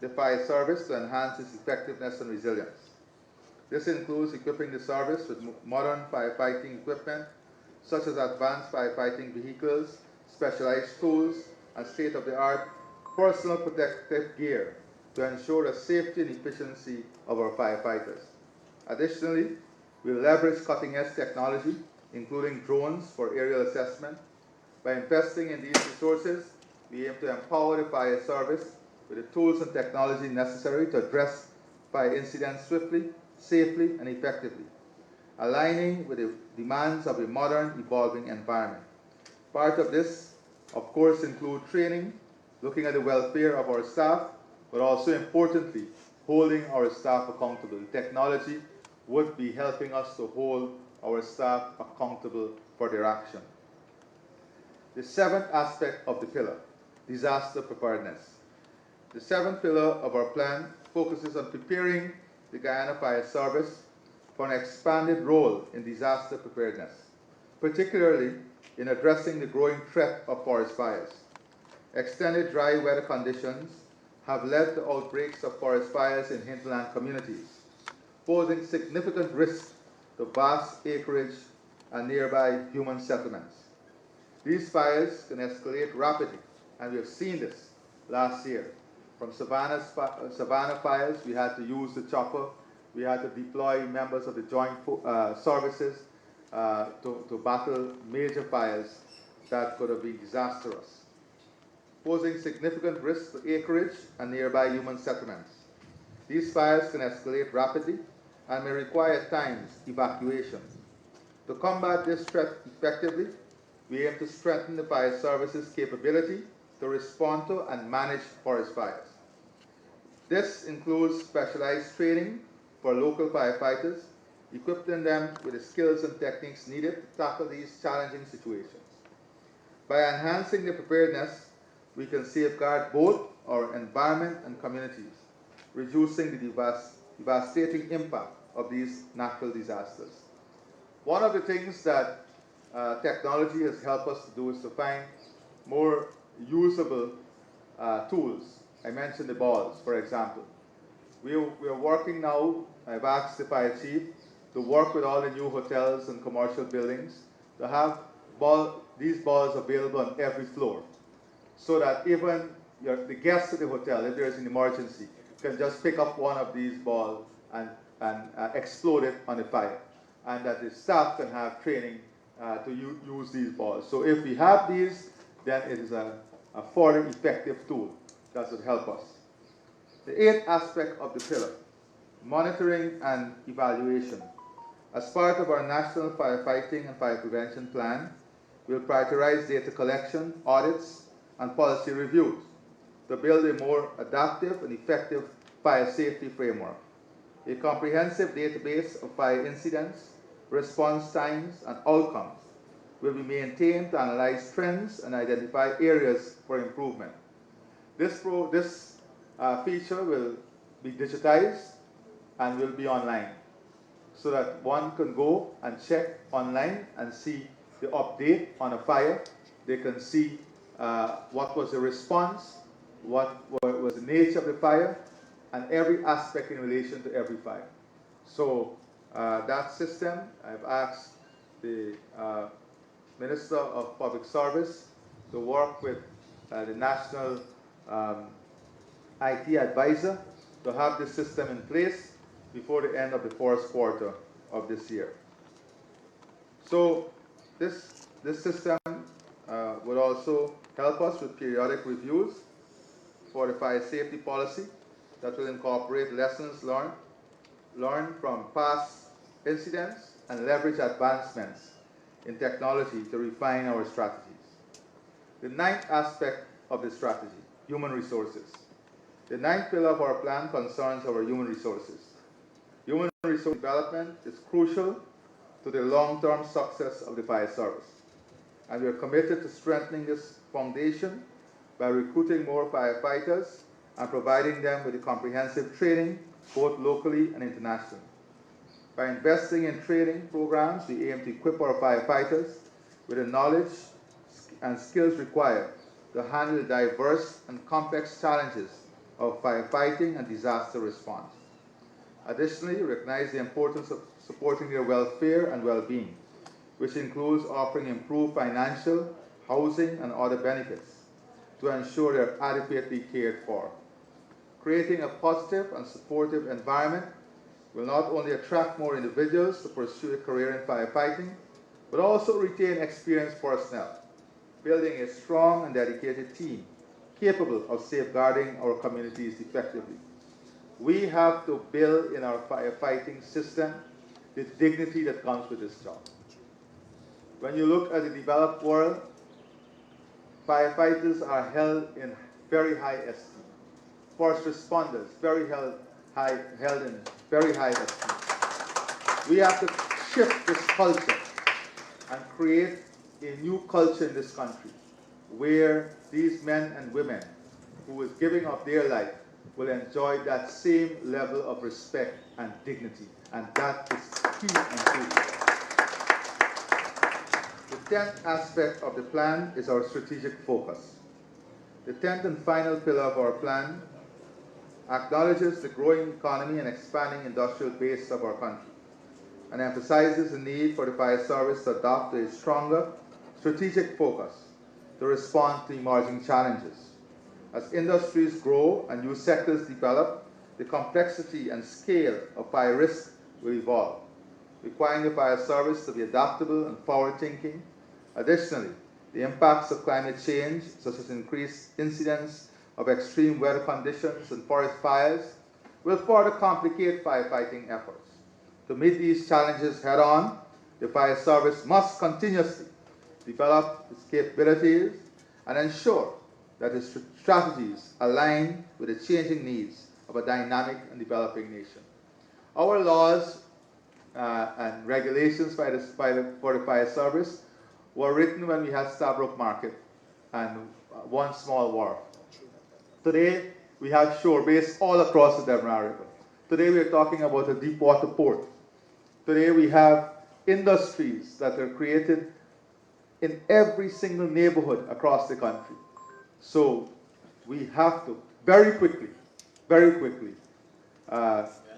the fire service to enhance its effectiveness and resilience. This includes equipping the service with modern firefighting equipment, such as advanced firefighting vehicles, specialized tools, and state-of-the-art personal protective gear to ensure the safety and efficiency of our firefighters. Additionally, we leverage cutting-edge technology, including drones for aerial assessment. By investing in these resources, we aim to empower the fire service with the tools and technology necessary to address fire incidents swiftly, safely, and effectively, aligning with the demands of a modern, evolving environment. Part of this, of course, includes training, looking at the welfare of our staff, but also importantly, holding our staff accountable. Technology would be helping us to hold our staff accountable for their action. The seventh aspect of the pillar, disaster preparedness. The seventh pillar of our plan focuses on preparing the Guyana Fire Service for an expanded role in disaster preparedness, particularly in addressing the growing threat of forest fires. Extended dry weather conditions have led to outbreaks of forest fires in hinterland communities, posing significant risk to vast acreage and nearby human settlements. These fires can escalate rapidly, and we have seen this last year. From Savannah fires, we had to use the chopper. We had to deploy members of the joint services to battle major fires that could have been disastrous, posing significant risk to acreage and nearby human settlements. These fires can escalate rapidly and may require at times evacuation. To combat this threat effectively, we aim to strengthen the fire service's capability to respond to and manage forest fires. This includes specialized training for local firefighters, equipping them with the skills and techniques needed to tackle these challenging situations. By enhancing the preparedness, we can safeguard both our environment and communities, reducing the devastating impact of these natural disasters. One of the things that technology has helped us to do is to find more usable tools. I mentioned the balls, for example. We are working now, I've asked the fire chief to work with all the new hotels and commercial buildings to have these balls available on every floor, so that even the guests at the hotel, if there's an emergency, can just pick up one of these balls and explode it on the fire, and that the staff can have training to use these balls. So if we have these, then it is a further effective tool that would help us. The eighth aspect of the pillar, monitoring and evaluation. As part of our National Firefighting and Fire Prevention Plan, we'll prioritize data collection, audits, and policy reviews to build a more adaptive and effective fire safety framework. A comprehensive database of fire incidents, response times, and outcomes will be maintained to analyze trends and identify areas for improvement. This feature will be digitized and will be online, so that one can go and check online and see the update on a fire. They can see what was the response, what was the nature of the fire, and every aspect in relation to every fire. So that system, I've asked the Minister of Public Service to work with the National IT Advisor to have this system in place before the end of the first quarter of this year. So this system would also help us with periodic reviews for the fire safety policy that will incorporate lessons learned from past incidents and leverage advancements in technology to refine our strategies. The ninth aspect of the strategy, human resources. The ninth pillar of our plan concerns our human resources. Human resource development is crucial to the long-term success of the fire service, and we are committed to strengthening this foundation by recruiting more firefighters and providing them with comprehensive training, both locally and internationally. By investing in training programs, we aim to equip our firefighters with the knowledge and skills required to handle the diverse and complex challenges of firefighting and disaster response. Additionally, we recognize the importance of supporting their welfare and well-being, which includes offering improved financial, housing, and other benefits to ensure they're adequately cared for. Creating a positive and supportive environment will not only attract more individuals to pursue a career in firefighting, but also retain experienced personnel, building a strong and dedicated team capable of safeguarding our communities effectively. We have to build in our firefighting system the dignity that comes with this job. When you look at the developed world, firefighters are held in very high esteem. First responders, held in very high esteem. We have to shift this culture and create a new culture in this country where these men and women who is giving up their life will enjoy that same level of respect and dignity, and that is key and crucial. The 10th aspect of the plan is our strategic focus. The 10th and final pillar of our plan acknowledges the growing economy and expanding industrial base of our country, and emphasizes the need for the fire service to adopt a stronger strategic focus to respond to emerging challenges. As industries grow and new sectors develop, the complexity and scale of fire risk will evolve, requiring the fire service to be adaptable and forward-thinking. Additionally, the impacts of climate change, such as increased incidence of extreme weather conditions and forest fires, will further complicate firefighting efforts. To meet these challenges head-on, the fire service must continuously develop its capabilities and ensure that its strategies align with the changing needs of a dynamic and developing nation. Our laws and regulations for the fire service were written when we had Stabroek Market and one small wharf. Today, we have shore base all across the Demerara River. Today, we are talking about a deep water port. Today, we have industries that are created in every single neighborhood across the country. So we have to very quickly,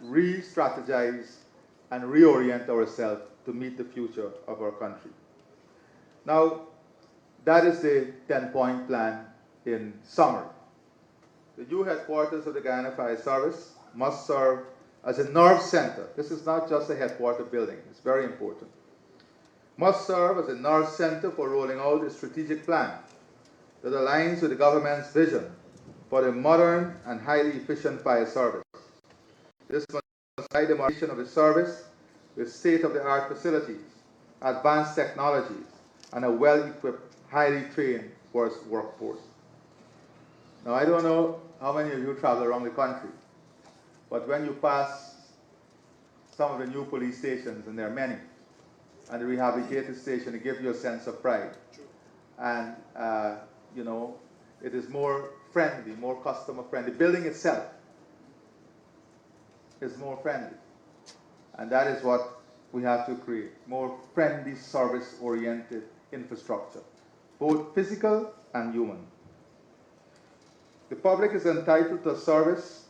re-strategize and reorient ourselves to meet the future of our country. Now, that is the 10-point plan in summary. The new headquarters of the Guyana Fire Service must serve as a nerve center. This is not just a headquarter building, it's very important. Must serve as a nerve center for rolling out a strategic plan that aligns with the government's vision for a modern and highly efficient fire service. This must provide the moderation of the service with state-of-the-art facilities, advanced technologies, and a well-equipped, highly trained workforce. Now, I don't know how many of you travel around the country, but when you pass some of the new police stations, and there are many, and the rehabilitated station, it gives you a sense of pride. And, you know, it is more friendly, more customer friendly. The building itself is more friendly. And that is what we have to create, more friendly, service-oriented infrastructure, both physical and human. The public is entitled to a service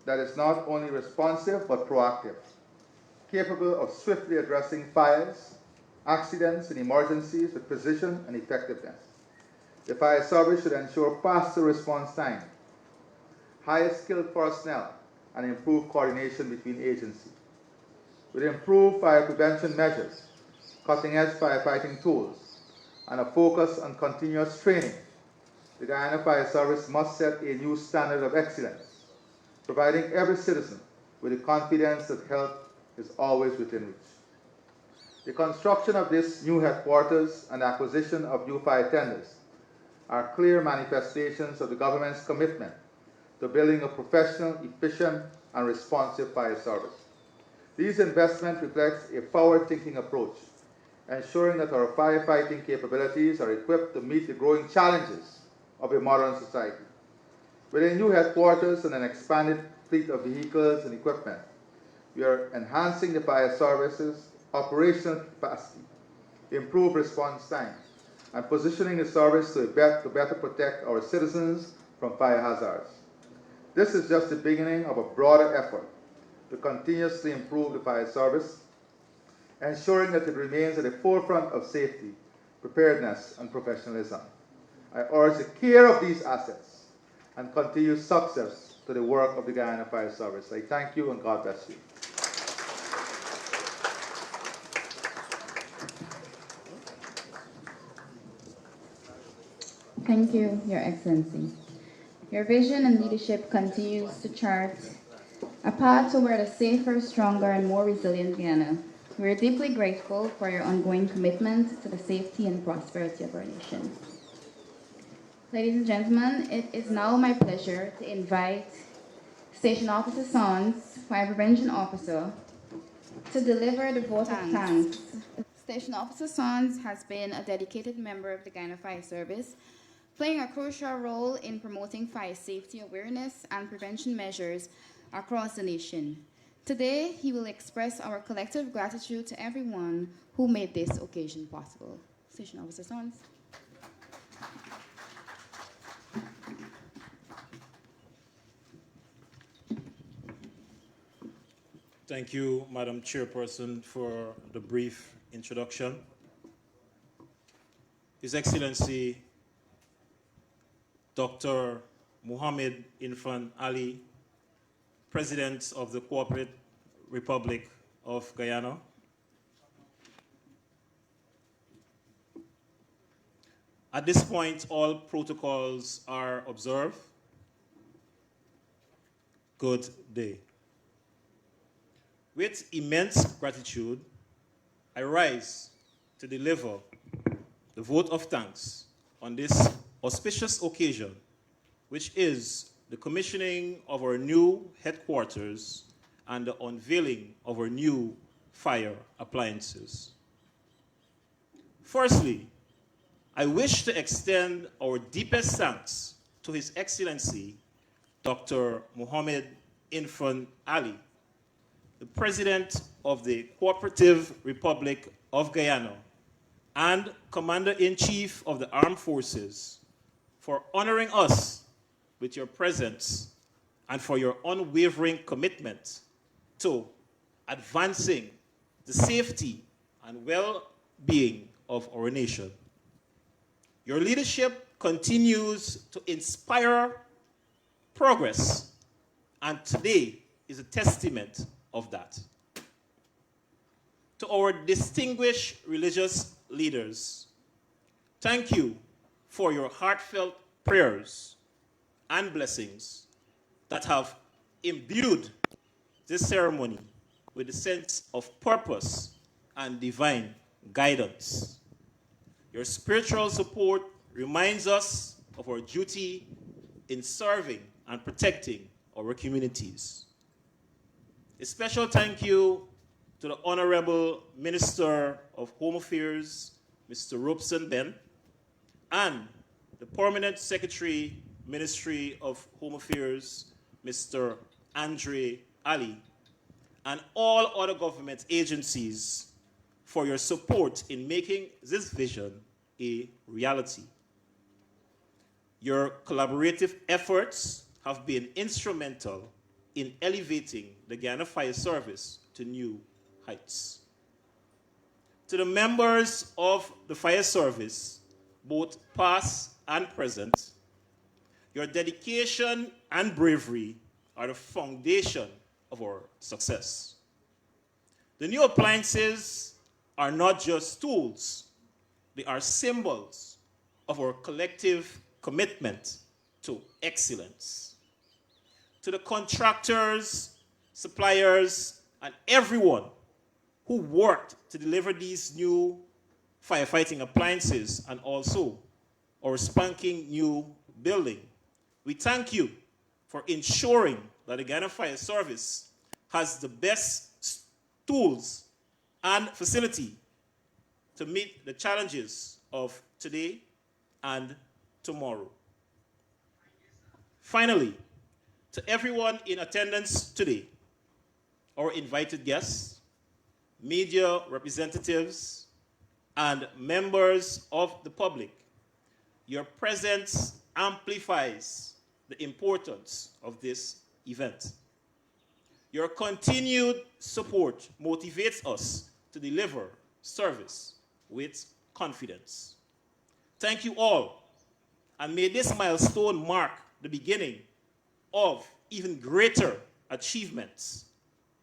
that is not only responsive but proactive, capable of swiftly addressing fires, accidents, and emergencies with precision and effectiveness. The fire service should ensure faster response time, higher skilled personnel, and improved coordination between agencies. With improved fire prevention measures, cutting-edge firefighting tools, and a focus on continuous training, the Guyana Fire Service must set a new standard of excellence, providing every citizen with the confidence that help is always within reach. The construction of this new headquarters and acquisition of new fire tenders are clear manifestations of the government's commitment to building a professional, efficient, and responsive fire service. These investments reflect a forward-thinking approach, ensuring that our firefighting capabilities are equipped to meet the growing challenges of a modern society. With a new headquarters and an expanded fleet of vehicles and equipment, we are enhancing the fire service's operational capacity, improve response time, and positioning the service to better protect our citizens from fire hazards. This is just the beginning of a broader effort to continuously improve the fire service, ensuring that it remains at the forefront of safety, preparedness, and professionalism. I urge the care of these assets and continued success to the work of the Guyana Fire Service. I thank you and God bless you. Thank you, Your Excellency. Your vision and leadership continues to chart a path toward a safer, stronger, and more resilient Guyana. We are deeply grateful for your ongoing commitment to the safety and prosperity of our nation. Ladies and gentlemen, it is now my pleasure to invite Station Officer Sons, Fire Prevention Officer, to deliver the vote of thanks. Station Officer Sons has been a dedicated member of the Guyana Fire Service, playing a crucial role in promoting fire safety awareness and prevention measures across the nation. Today, he will express our collective gratitude to everyone who made this occasion possible. Station Officer Sons. Thank you, Madam Chairperson, for the brief introduction. His Excellency, Dr. Mohammed Irfaan Ali, President of the Cooperative Republic of Guyana. At this point, all protocols are observed. Good day. With immense gratitude, I rise to deliver the vote of thanks on this auspicious occasion, which is the commissioning of our new headquarters and the unveiling of our new fire appliances. Firstly, I wish to extend our deepest thanks to His Excellency, Dr. Mohammed Irfaan Ali, the President of the Cooperative Republic of Guyana and Commander-in-Chief of the Armed Forces, for honoring us with your presence and for your unwavering commitment to advancing the safety and well-being of our nation. Your leadership continues to inspire progress, and today is a testament of that. To our distinguished religious leaders, thank you for your heartfelt prayers and blessings that have imbued this ceremony with a sense of purpose and divine guidance. Your spiritual support reminds us of our duty in serving and protecting our communities. A special thank you to the Honorable Minister of Home Affairs, Mr. Robson Ben, and the Permanent Secretary, Ministry of Home Affairs, Mr. Andre Ali, and all other government agencies for your support in making this vision a reality. Your collaborative efforts have been instrumental in elevating the Guyana Fire Service to new heights. To the members of the Fire Service, both past and present, your dedication and bravery are the foundation of our success. The new appliances are not just tools. They are symbols of our collective commitment to excellence. To the contractors, suppliers, and everyone who worked to deliver these new firefighting appliances and also our spanking new building, we thank you for ensuring that the Guyana Fire Service has the best tools and facility to meet the challenges of today and tomorrow. Finally, to everyone in attendance today, our invited guests, media representatives, and members of the public, your presence amplifies the importance of this event. Your continued support motivates us to deliver service with confidence. Thank you all, and may this milestone mark the beginning of even greater achievements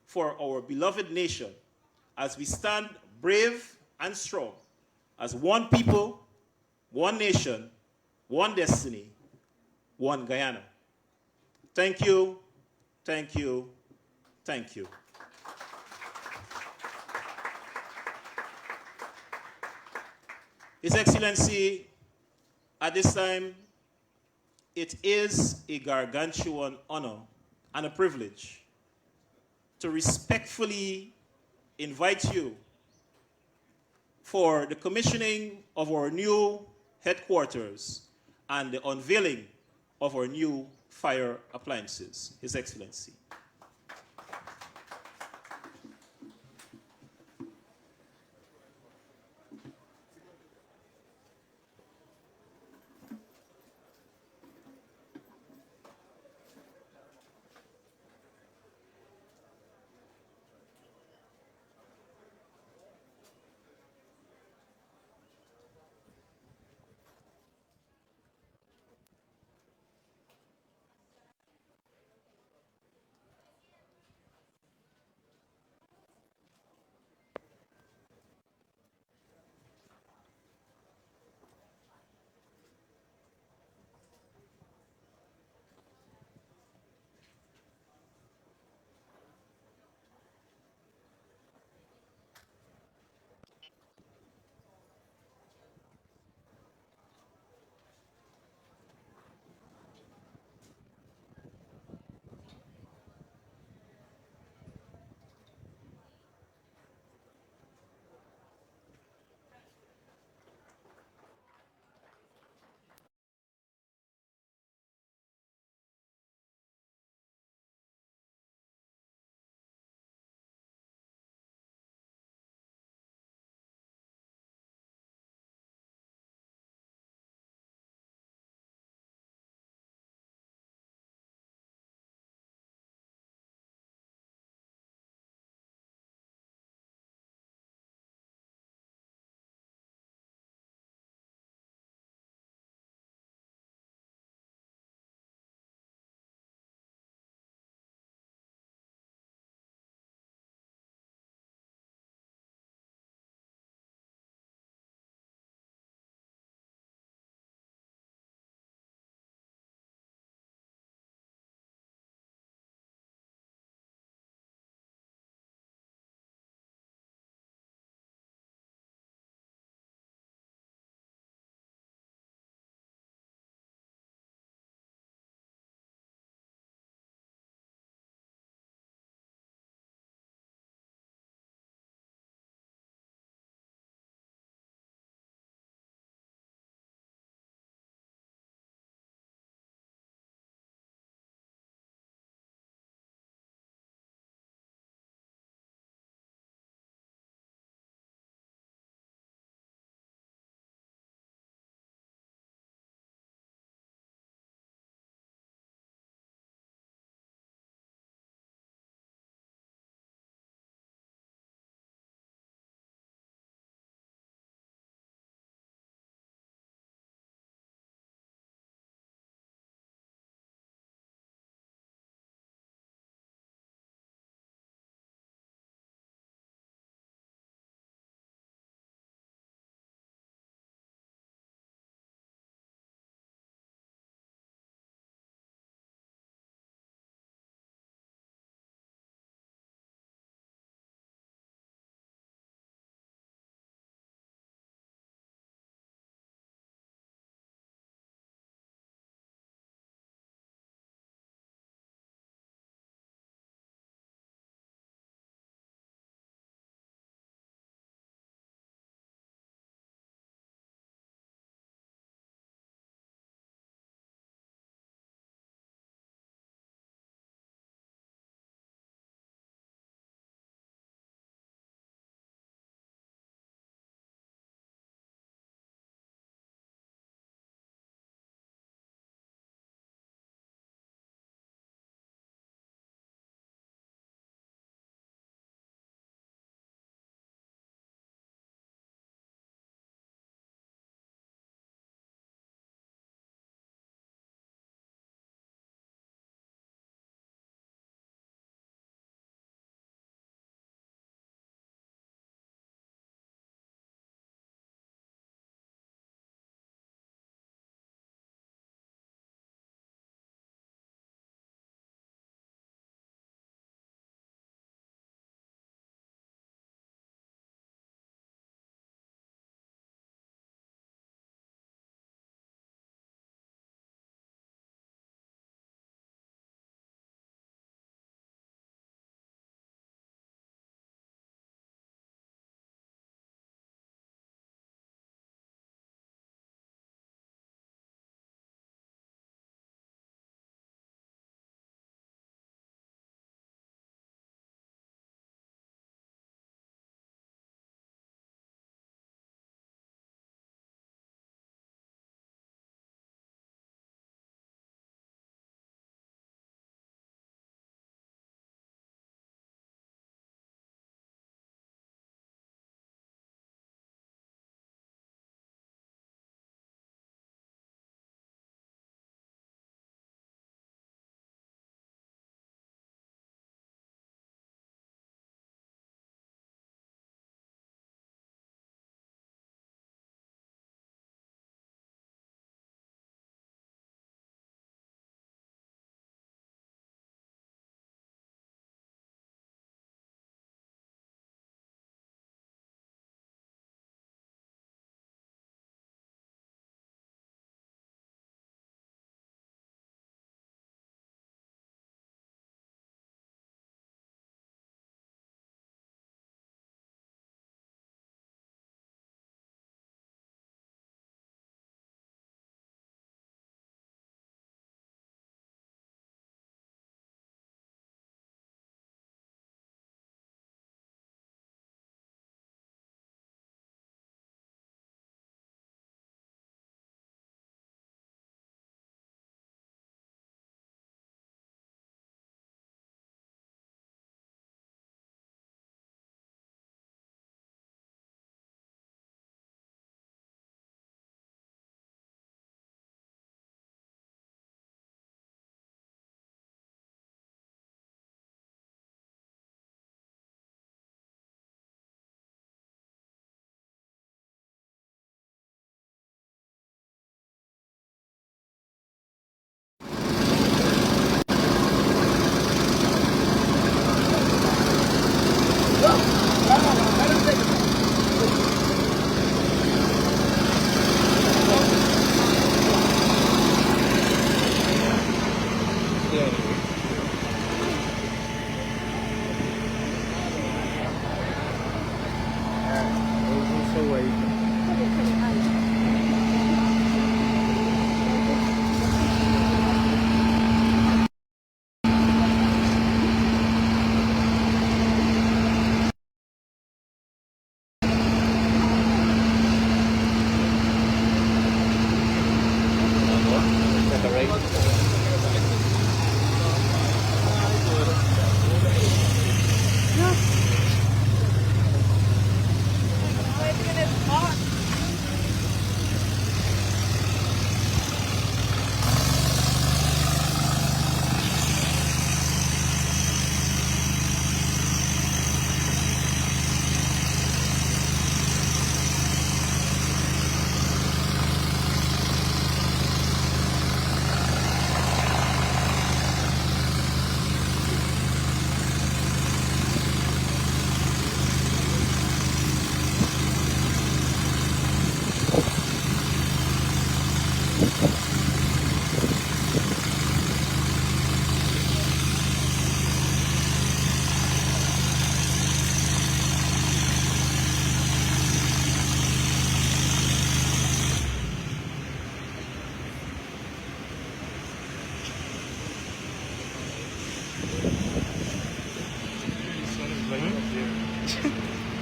for our beloved nation as we stand brave and strong as one people, one nation, one destiny, one Guyana. Thank you, thank you, thank you. His Excellency, at this time, it is a gargantuan honor and a privilege to respectfully invite you for the commissioning of our new headquarters and the unveiling of our new fire appliances, His Excellency.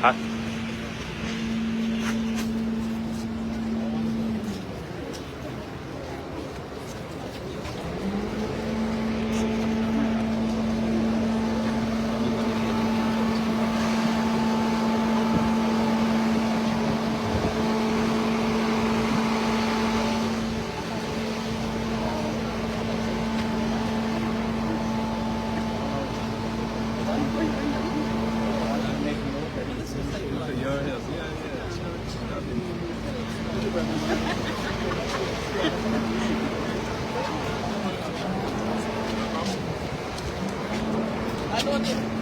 Hot. I don't